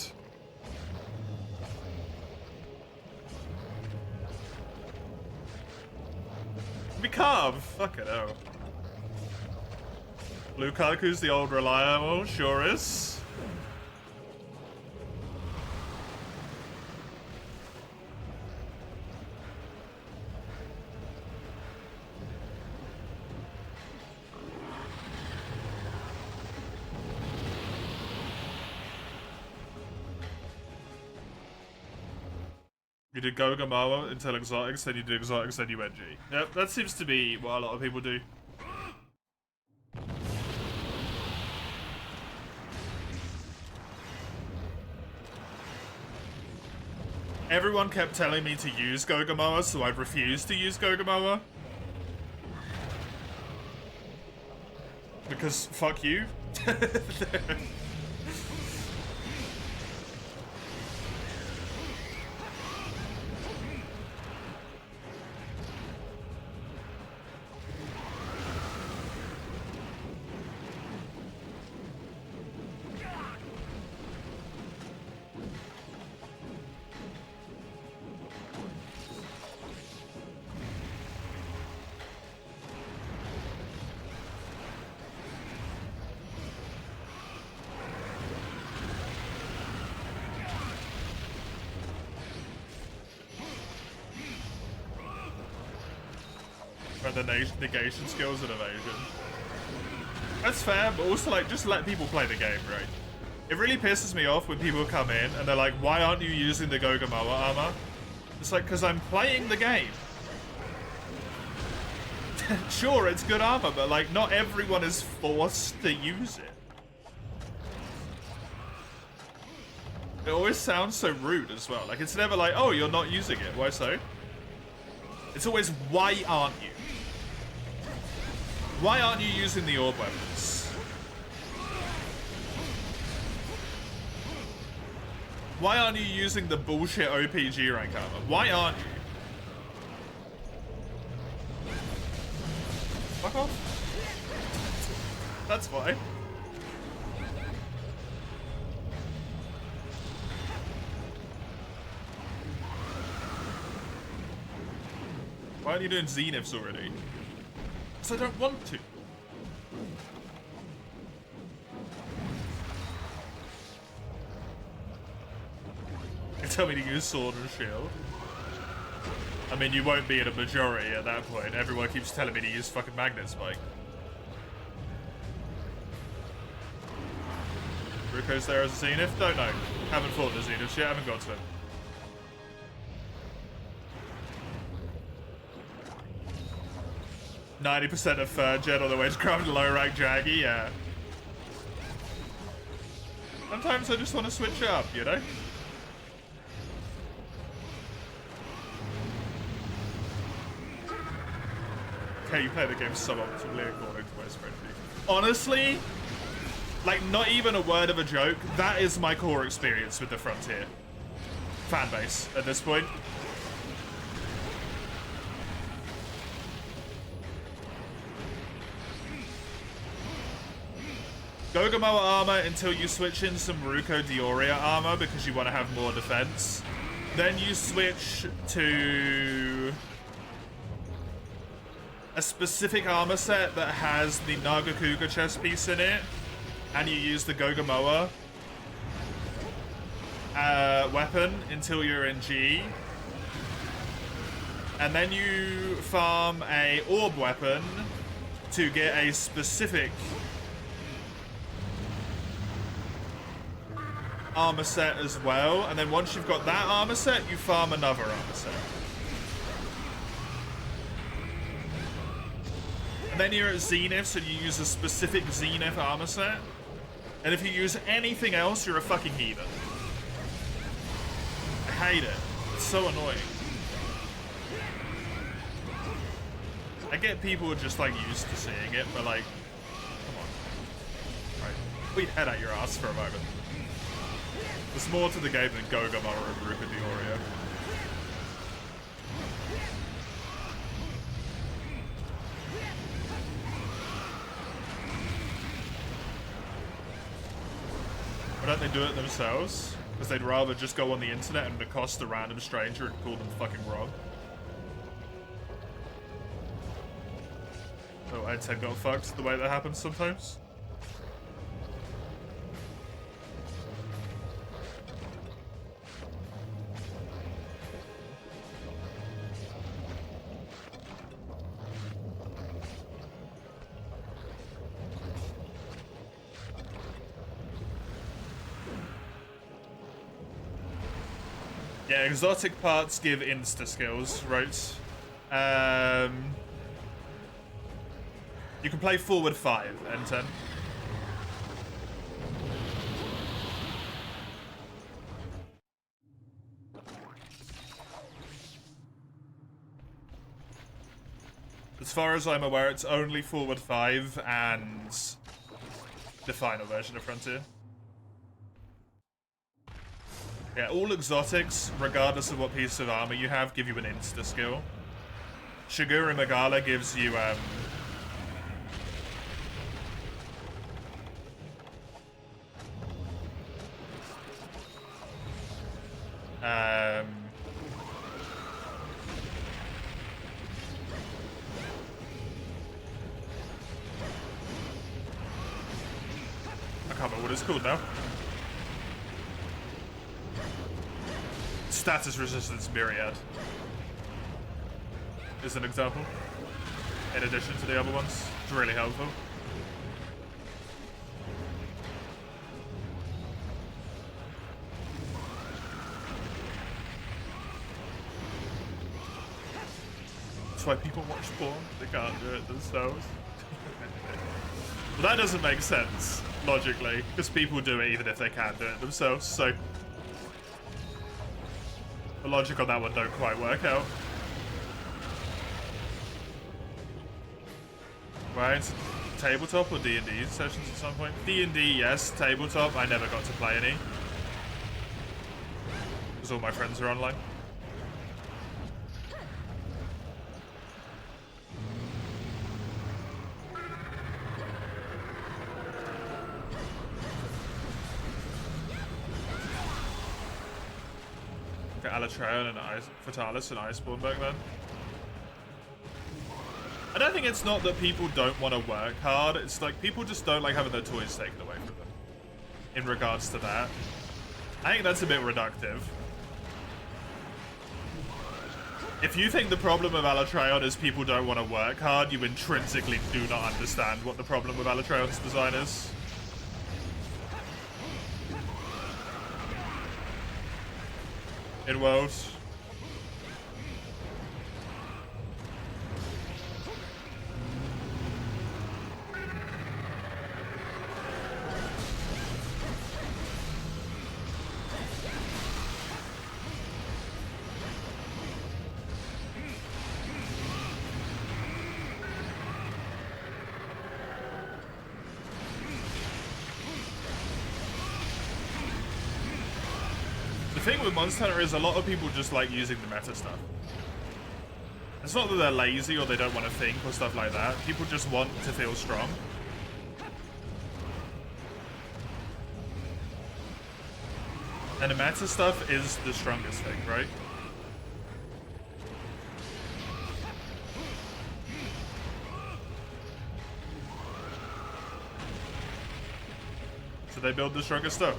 Be calm. Fuck it hell. Lukaku's the old reliable, sure is. You did Gogamawa until exotics, then you did exotics, then you went G. Yep, that seems to be what a lot of people do. Everyone kept telling me to use Gogamawa, so I refused to use Gogamawa. Because fuck you. The negation skills and evasion. That's fair, but also like just let people play the game, right? It really pisses me off when people come in and they're like, why aren't you using the Gogamawa armor? It's like, because I'm playing the game. Sure, it's good armor, but like not everyone is forced to use it. It always sounds so rude as well. Like it's never like, oh, you're not using it. Why so? It's always, why aren't you? Why aren't you using the orb weapons? Why aren't you using the bullshit OPG rank armor? Why aren't you? Fuck off. That's fine. Why aren't you doing Zeniths already? Because I don't want to. You tell me to use sword and shield. I mean, you won't be in a majority at that point. Everyone keeps telling me to use fucking Magnet Spike. Ruko's there as a Zenith? Don't know. Haven't fought the Zeniths yet, haven't got to it. %90 of 3rd gen on the way to craft low rank Jaggy, yeah. Sometimes I just want to switch up, you know? Okay, you play the game suboptimally according to my spreadsheet. Honestly, like, not even a word of a joke, that is my core experience with the Frontier fanbase at this point. Gogamoa armor until you switch in some Ruko Dioria armor because you want to have more defense. Then you switch to a specific armor set that has the Nagakuga chest piece in it, and you use the Gogamoa weapon until you're in G. And then you farm a orb weapon to get a specific armor set as well, and then once you've got that armor set, you farm another armor set. And then you're at Zenith, so you use a specific Zenith armor set. And if you use anything else, you're a fucking heathen. I hate it. It's so annoying. I get people are just like used to seeing it, but like, come on. Right, put your head out your ass for a moment. There's more to the game than Gogamoa and Ruko Dioria. Why don't they do it themselves? Because they'd rather just go on the internet and accost a random stranger and call them fucking wrong. Oh, I'd say got fucked the way that happens sometimes. Yeah, exotic parts give insta skills, right? You can play forward 5 and 10. As far as I'm aware, it's only forward 5 and the final version of Frontier. Yeah, all exotics, regardless of what piece of armor you have, give you an insta skill. Shiguru Megala gives you I can't remember what it's called now. Status resistance myriad is an example. In addition to the other ones, it's really helpful. That's why people watch porn. They can't do it themselves. Well, that doesn't make sense logically, because people do it even if they can't do it themselves. So the logic on that one don't quite work out. Right, tabletop or D&D sessions at some point? D&D, yes. Tabletop, I never got to play any. Because all my friends are online. Alatreon and Fatalis and Iceborne back then. I don't think it's not that people don't want to work hard. It's like people just don't like having their toys taken away from them. In regards to that, I think that's a bit reductive. If you think the problem with Alatreon is people don't want to work hard, you intrinsically do not understand what the problem with Alatreon's design is. In Worlds. The thing with Monster Hunter is a lot of people just like using the meta stuff. It's not that they're lazy or they don't want to think or stuff like that. People just want to feel strong. And the meta stuff is the strongest thing, right? So they build the strongest stuff.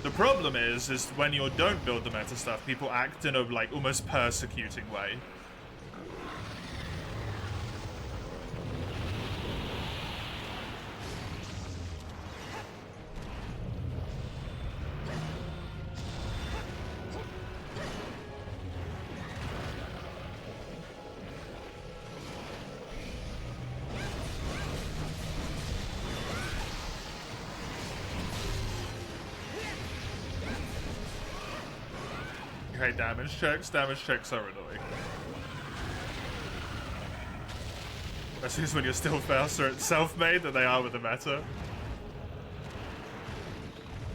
The problem is when you don't build the meta stuff, people act in a like almost persecuting way. Okay, damage checks. Damage checks are annoying. Especially when you're still faster at self-made than they are with the meta.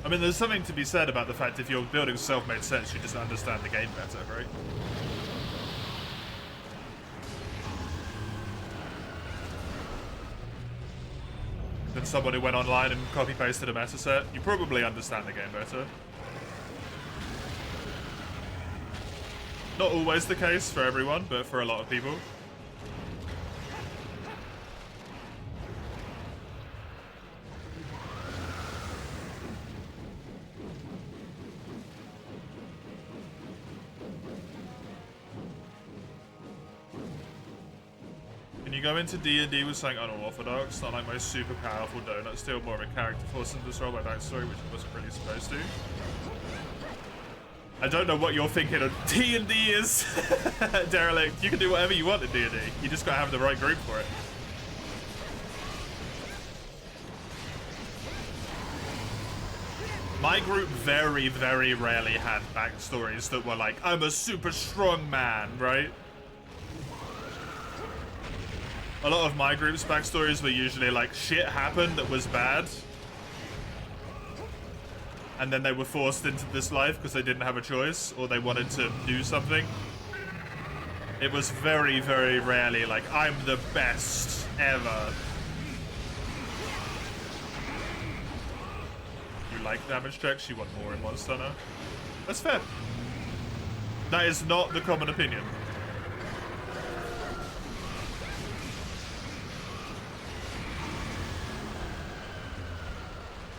I mean, there's something to be said about the fact if you're building self-made sets, you just understand the game better, right? Than someone who went online and copy-pasted a meta set, you probably understand the game better. Not always the case for everyone, but for a lot of people. Can you go into D&D with something unorthodox? Not like my super powerful donut, still more of a character force in this role by backstory, which I wasn't really supposed to. I don't know what you're thinking of D&D is. Derelict, you can do whatever you want in D&D. You just gotta have the right group for it. My group very, very rarely had backstories that were like, I'm a super strong man, right? A lot of my group's backstories were usually like, shit happened that was bad. And then they were forced into this life because they didn't have a choice or they wanted to do something. It was very, very rarely like, I'm the best ever. You like damage checks, you want more in Monster Hunter. That's fair. That is not the common opinion.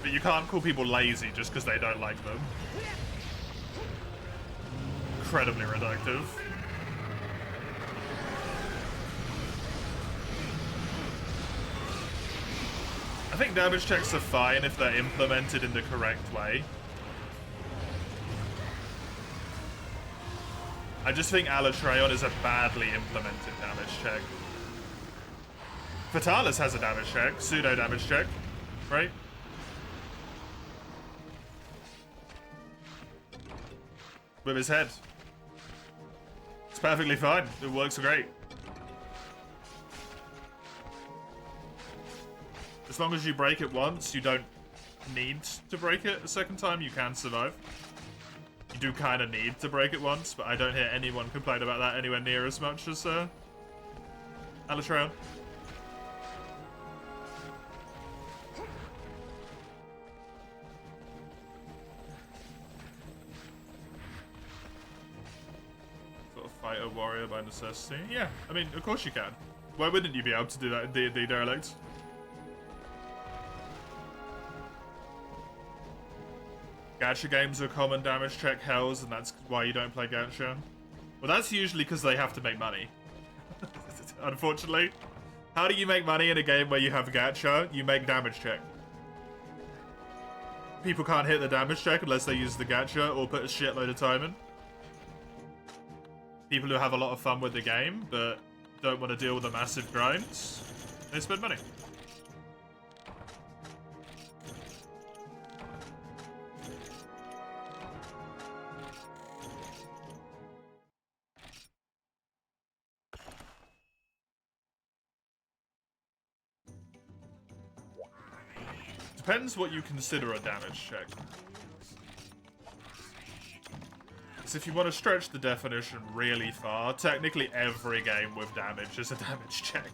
But you can't call people lazy just because they don't like them. Incredibly reductive. I think damage checks are fine if they're implemented in the correct way. I just think Alatreon is a badly implemented damage check. Fatalis has a damage check, pseudo damage check, right? With his head. It's perfectly fine. It works great. As long as you break it once, you don't need to break it a second time. You can survive. You do kind of need to break it once, but I don't hear anyone complain about that anywhere near as much as Alatreon. Fight a warrior by necessity. Yeah, I mean, of course you can. Why wouldn't you be able to do that in D&D Derelict? Gacha games are common damage check hells, and that's why you don't play gacha. Well, that's usually because they have to make money. Unfortunately. How do you make money in a game where you have gacha? You make damage check. People can't hit the damage check unless they use the gacha or put a shitload of time in. People who have a lot of fun with the game, but don't want to deal with the massive grinds, they spend money. Depends what you consider a damage check. Because if you want to stretch the definition really far, technically every game with damage is a damage check.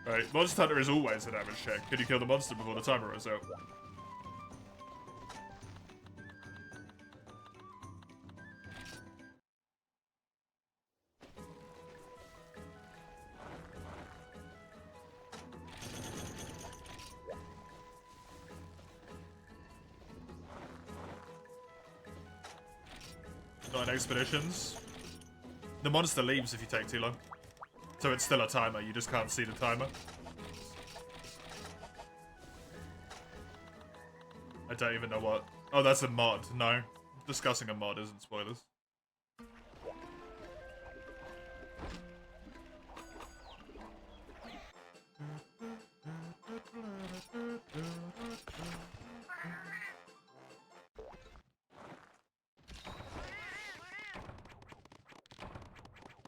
Right, Monster Hunter is always a damage check. Can you kill the monster before the timer runs out? Not in expeditions. The monster leaves if you take too long. So it's still a timer, you just can't see the timer. I don't even know what... Oh, that's a mod. No. Discussing a mod isn't spoilers.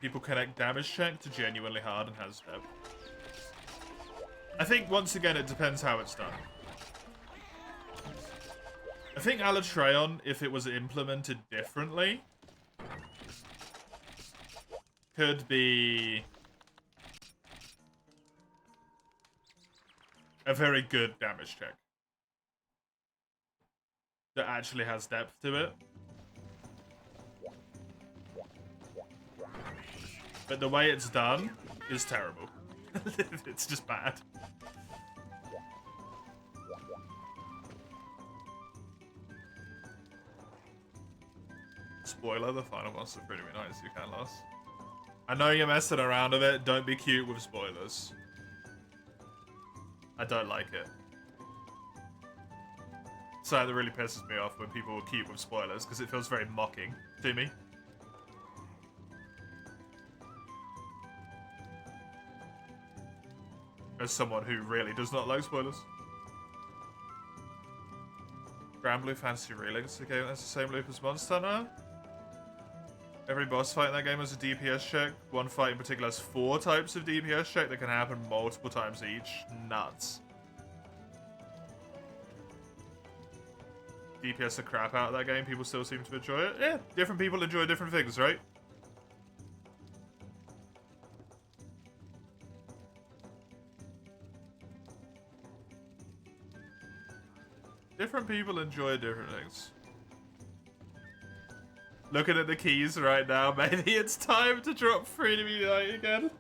People connect damage check to genuinely hard and has depth. I think, once again, it depends how it's done. I think Alatreon, if it was implemented differently, could be a very good damage check that actually has depth to it. But the way it's done is terrible. It's just bad. Spoiler, the final boss is pretty nice, you can't last. I know you're messing around with it, don't be cute with spoilers. I don't like it. Something that really pisses me off when people are cute with spoilers, because it feels very mocking to me. As someone who really does not like spoilers. Granblue Fantasy Relinks, the game that's the same loop as Monster Hunter. Every boss fight in that game has a DPS check. One fight in particular has 4 types of DPS check that can happen multiple times each. Nuts. DPS the crap out of that game, people still seem to enjoy it. Yeah, different people enjoy different things, right? Different people enjoy different things. Looking at the keys right now, maybe it's time to drop Freedom Unite again.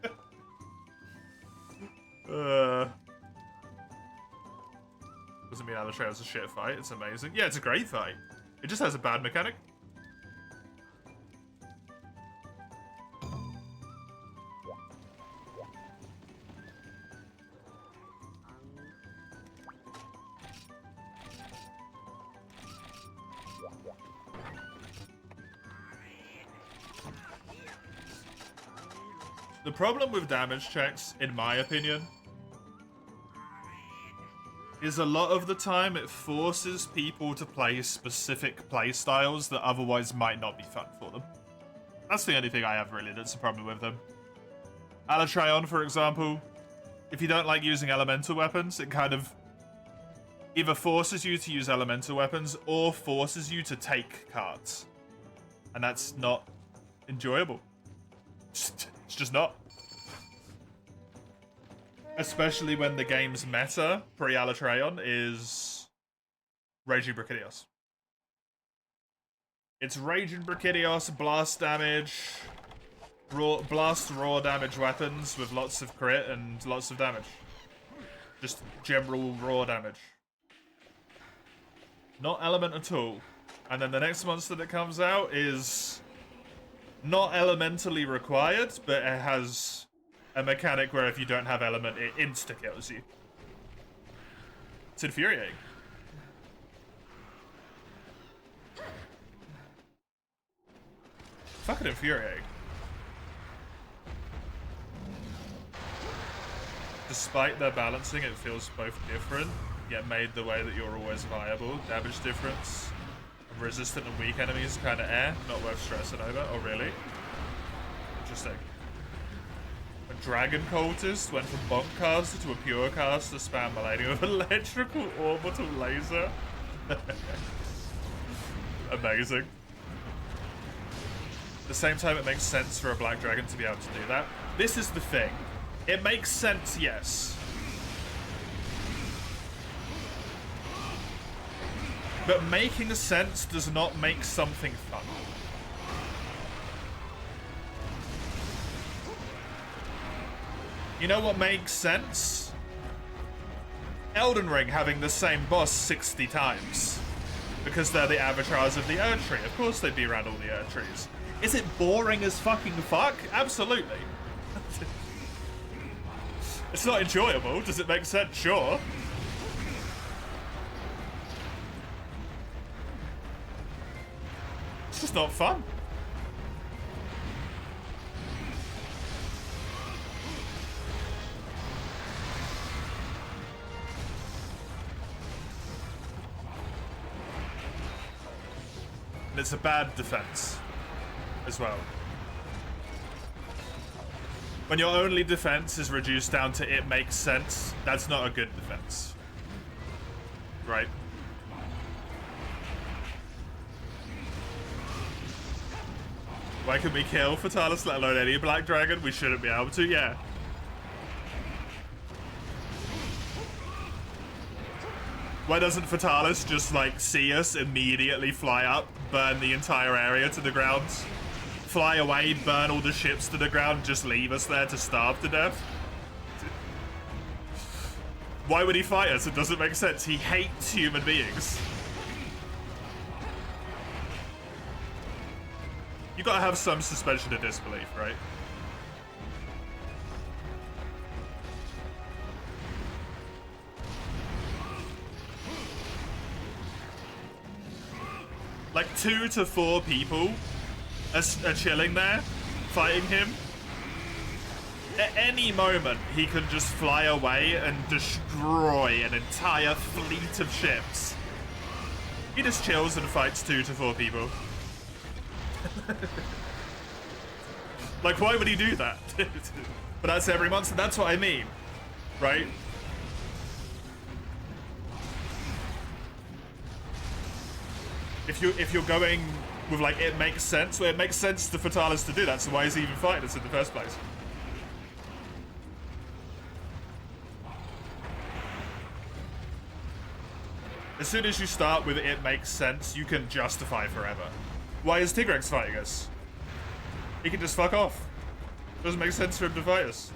Doesn't mean Alatreon's a shit fight, it's amazing. Yeah, it's a great fight. It just has a bad mechanic. The problem with damage checks, in my opinion, is a lot of the time it forces people to play specific playstyles that otherwise might not be fun for them. That's the only thing I have really that's a problem with them. Alatreon, for example, if you don't like using elemental weapons, it kind of either forces you to use elemental weapons or forces you to take cards. And that's not enjoyable. It's just not. Especially when the game's meta, pre-Alatreon, is Raging Brachydios. It's Raging Brachydios, blast damage, blast raw damage weapons with lots of crit and lots of damage. Just general raw damage. Not element at all. And then the next monster that comes out is not elementally required, but it has a mechanic where if you don't have element, it insta-kills you. It's infuriating. Fucking infuriating. Despite their balancing, it feels both different, yet made the way that you're always viable. Damage difference of resistant and weak enemies kind of not worth stressing over. Oh, really? Interesting. A dragon cultist went from bonk caster to a pure caster, spam Millennium with electrical orbital laser. Amazing. At the same time, it makes sense for a black dragon to be able to do that. This is the thing. It makes sense, yes. But making sense does not make something fun. You know what makes sense? Elden Ring having the same boss 60 times. Because they're the avatars of the Erdtree. Of course they'd be around all the Erdtrees. Is it boring as fucking fuck? Absolutely. It's not enjoyable. Does it make sense? Sure. It's just not fun. And it's a bad defense as well. When your only defense is reduced down to it makes sense, that's not a good defense. Right? Why can we kill Fatalis, let alone any black dragon? We shouldn't be able to, yeah. Why doesn't Fatalis just, like, see us, immediately fly up, burn the entire area to the ground? Fly away, burn all the ships to the ground, just leave us there to starve to death? Why would he fight us? It doesn't make sense. He hates human beings. You gotta have some suspension of disbelief, right? Like 2 to 4 people are chilling there, fighting him. At any moment, he can just fly away and destroy an entire fleet of ships. He just chills and fights 2 to 4 people. Like, why would he do that? But that's every monster. That's what I mean, right? If you're going with, like, it makes sense, well, it makes sense to Fatalis to do that, so why is he even fighting us in the first place? As soon as you start with it makes sense, you can justify forever. Why is Tigrex fighting us? He can just fuck off. Doesn't make sense for him to fight us.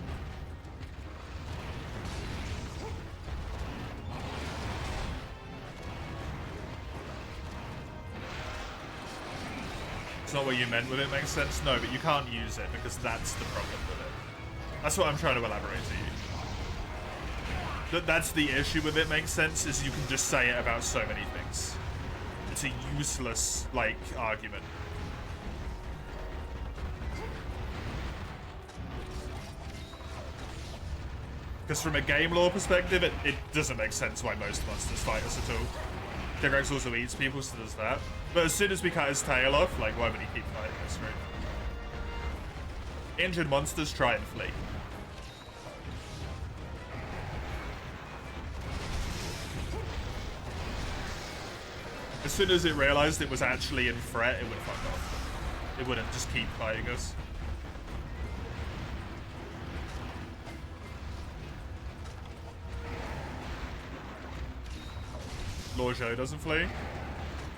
It's not what you meant with it makes sense. No, but you can't use it because that's the problem with it. That's what I'm trying to elaborate to you. That's the issue with it makes sense, is you can just say it about so many things. It's a useless, like, argument. Because from a game lore perspective, it doesn't make sense why most monsters fight us at all. Tigrex also eats people, so does that. But as soon as we cut his tail off, like, why would he keep fighting us, right? Injured monsters try and flee. As soon as it realized it was actually in threat, it would fuck off. It wouldn't just keep fighting us. Lord Zhou doesn't flee.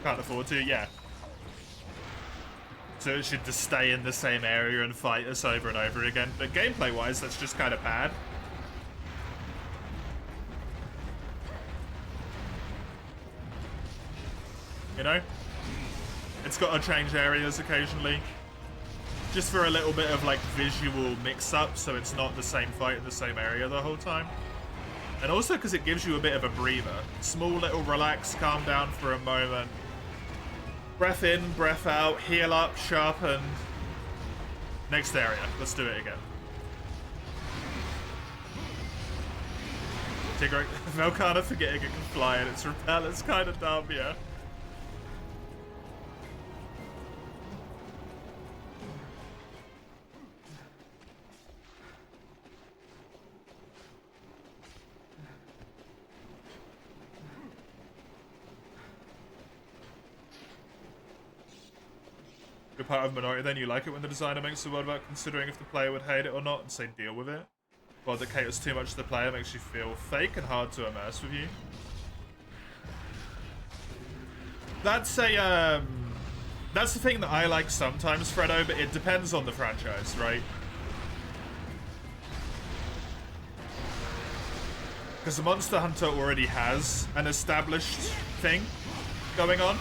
Can't afford to, yeah. So it should just stay in the same area and fight us over and over again. But gameplay-wise, that's just kind of bad. You know? It's got to change areas occasionally. Just for a little bit of, like, visual mix-up, so it's not the same fight in the same area the whole time. And also because it gives you a bit of a breather. Small little relax, calm down for a moment. Breath in, breath out, heal up, sharpen. Next area. Let's do it again. Tigrex, Velkhana forgetting it can fly and its repel. It's kind of dumb, yeah. You're part of a minority then, you like it when the designer makes the world about considering if the player would hate it or not and say deal with it. While that caters too much to the player makes you feel fake and hard to immerse with you. That's a, that's the thing that I like sometimes, Fredo, but it depends on the franchise, right? Because the Monster Hunter already has an established thing going on.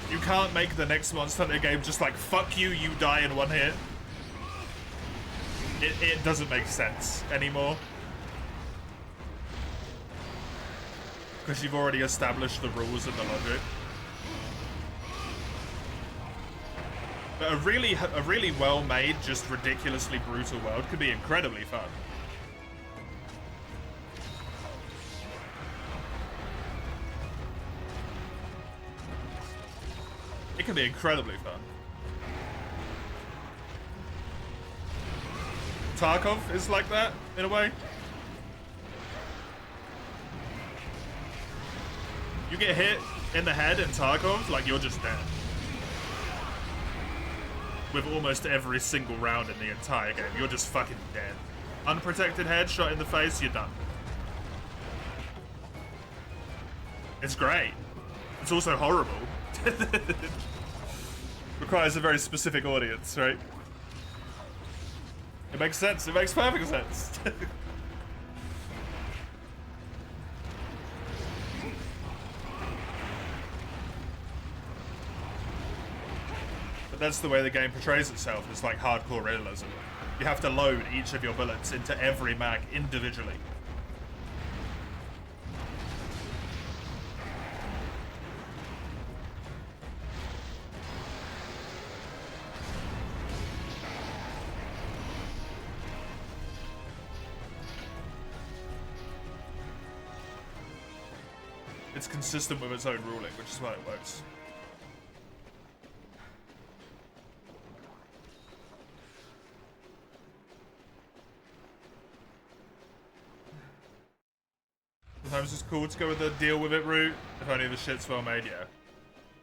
You can't make the next Monster Hunter game just like, fuck you, you die in one hit. It doesn't make sense anymore. Because you've already established the rules and the logic. But a really well-made, just ridiculously brutal world could be incredibly fun. It can be incredibly fun. Tarkov is like that, in a way. You get hit in the head in Tarkov, like you're just dead. With almost every single round in the entire game, you're just fucking dead. Unprotected head, shot in the face, you're done. It's great. It's also horrible. Requires a very specific audience, right? It makes sense. It makes perfect sense. But that's the way the game portrays itself. It's like hardcore realism. You have to load each of your bullets into every mag individually. It's consistent with its own ruling, which is why it works. Sometimes it's cool to go with the deal with it route, if only the shit's well made, yeah.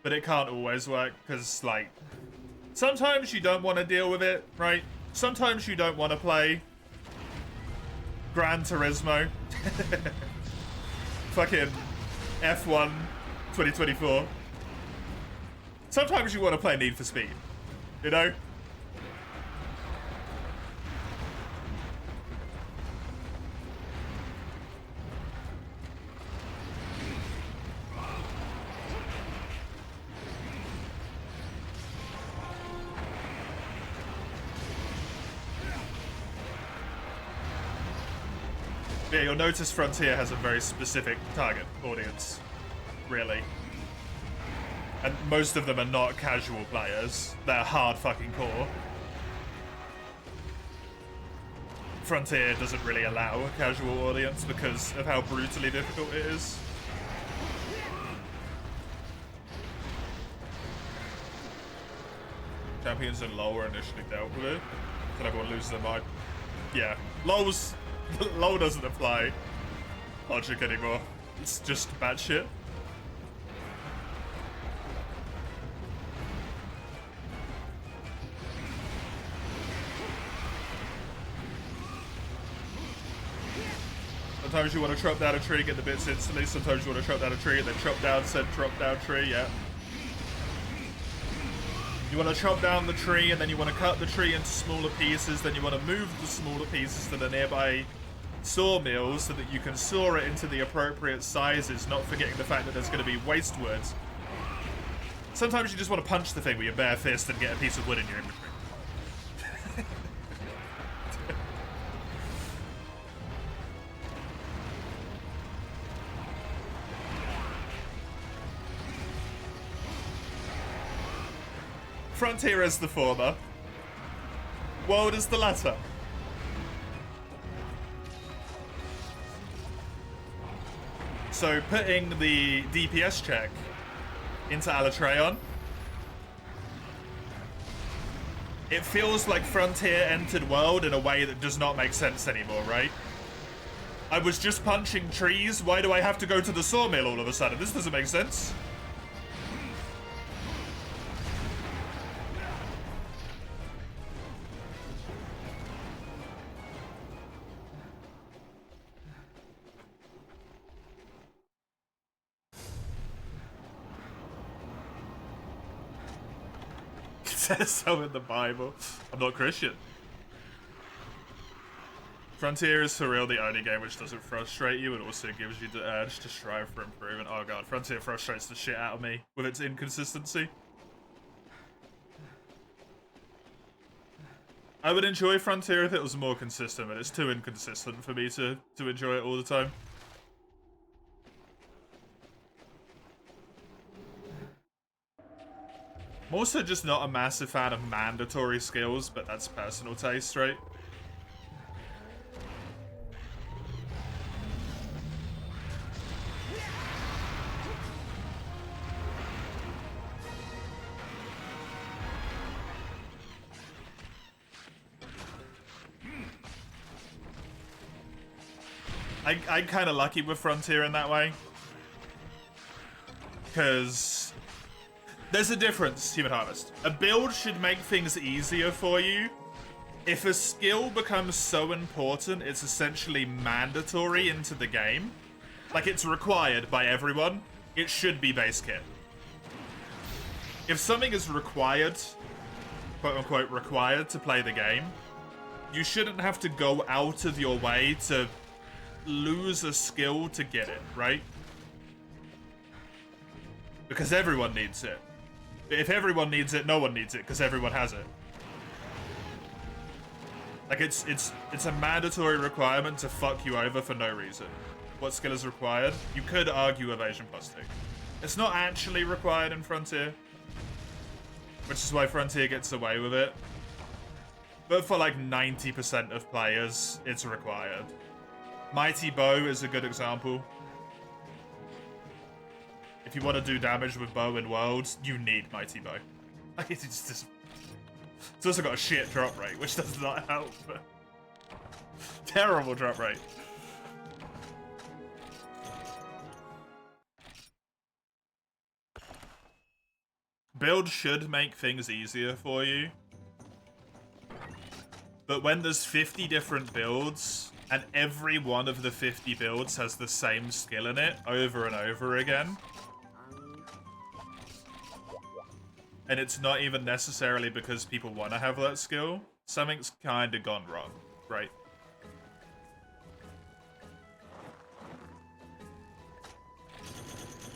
But it can't always work, because, like, sometimes you don't want to deal with it, right? Sometimes you don't want to play Gran Turismo. Fucking F1 2024. Sometimes you want to play Need for Speed, you know? Yeah, you'll notice Frontier has a very specific target audience, really. And most of them are not casual players. They're hard fucking core. Frontier doesn't really allow a casual audience because of how brutally difficult it is. Champions in LoL were initially dealt with it. Can everyone lose their mind? Yeah. LoL doesn't apply logic anymore. It's just batshit. Sometimes you want to chop down a tree, get the bits instantly. Sometimes you want to chop down a tree and then chop down said drop down tree, yeah. You want to chop down the tree, and then you want to cut the tree into smaller pieces, then you want to move the smaller pieces to the nearby sawmill so that you can saw it into the appropriate sizes, not forgetting the fact that there's going to be waste wood. Sometimes you just want to punch the thing with your bare fist and get a piece of wood in your inventory. Frontier is the former. World is the latter. So putting the DPS check into Alatreon, it feels like Frontier entered World in a way that does not make sense anymore, right? I was just punching trees, why do I have to go to the sawmill all of a sudden? This doesn't make sense. It says so in the Bible. I'm not Christian. Frontier is for real the only game which doesn't frustrate you, and also gives you the urge to strive for improvement. Oh god, Frontier frustrates the shit out of me with its inconsistency. I would enjoy Frontier if it was more consistent, but it's too inconsistent for me to enjoy it all the time. I'm also just not a massive fan of mandatory skills, but that's personal taste, right? I'm kind of lucky with Frontier in that way. Because there's a difference, Human Harvest. A build should make things easier for you. If a skill becomes so important, it's essentially mandatory into the game. Like, it's required by everyone. It should be base kit. If something is required, quote-unquote required to play the game, you shouldn't have to go out of your way to lose a skill to get it, right? Because everyone needs it. If everyone needs it, no one needs it, because everyone has it. Like, it's a mandatory requirement to fuck you over for no reason. What skill is required? You could argue evasion +2. It's not actually required in Frontier, which is why Frontier gets away with it. But for like 90% of players, it's required. Mighty Bow is a good example. If you want to do damage with bow in Worlds, you need Mighty Bow. Like, it's also got a shit drop rate, which does not help. Terrible drop rate. Build should make things easier for you. But when there's 50 different builds, and every one of the 50 builds has the same skill in it over and over again, and it's not even necessarily because people want to have that skill, something's kind of gone wrong, right?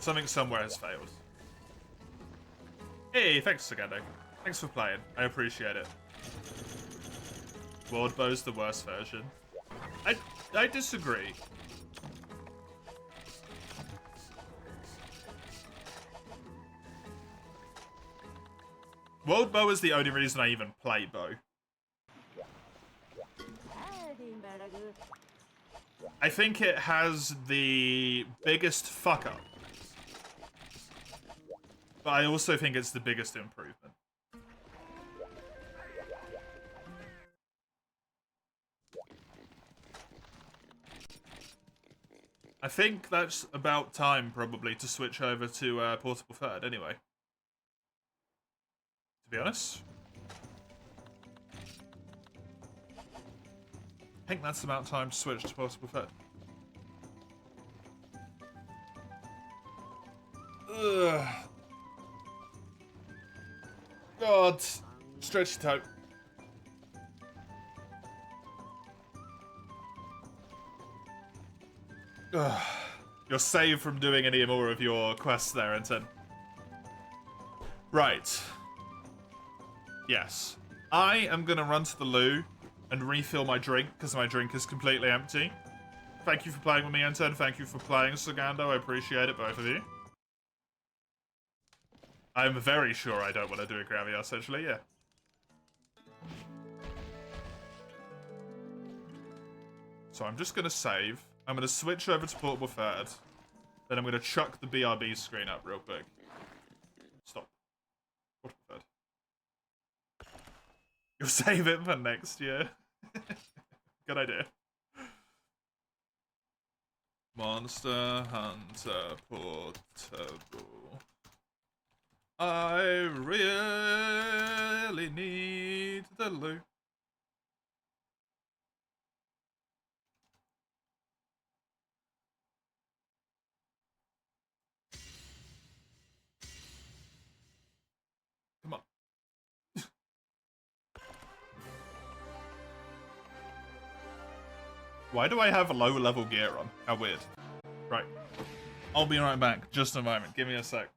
Something somewhere has failed. Hey, thanks, Sagando. Thanks for playing. I appreciate it. World Bow's the worst version. I disagree. World Bow is the only reason I even play Bow. I think it has the biggest fuck up. But I also think it's the biggest improvement. I think that's about time, probably, to switch over to Portable Third, anyway. To be honest. I think that's about time to switch to Portable Third. Ugh. God. Stretch your toe. Ugh. You're saved from doing any more of your quests there, Enten. Right. Yes. I am gonna run to the loo and refill my drink, because my drink is completely empty. Thank you for playing with me, Enten. Thank you for playing, Sagando. I appreciate it, both of you. I'm very sure I don't want to do a Gravios, actually, yeah. So I'm just gonna save. I'm gonna switch over to Portable Third. Then I'm gonna chuck the BRB screen up real quick. Stop. Portable Third. You'll save it for next year. Good idea. Monster Hunter Portable. I really need the loot. Come on. Why do I have low level gear on? How weird. Right. I'll be right back. Just a moment. Give me a sec.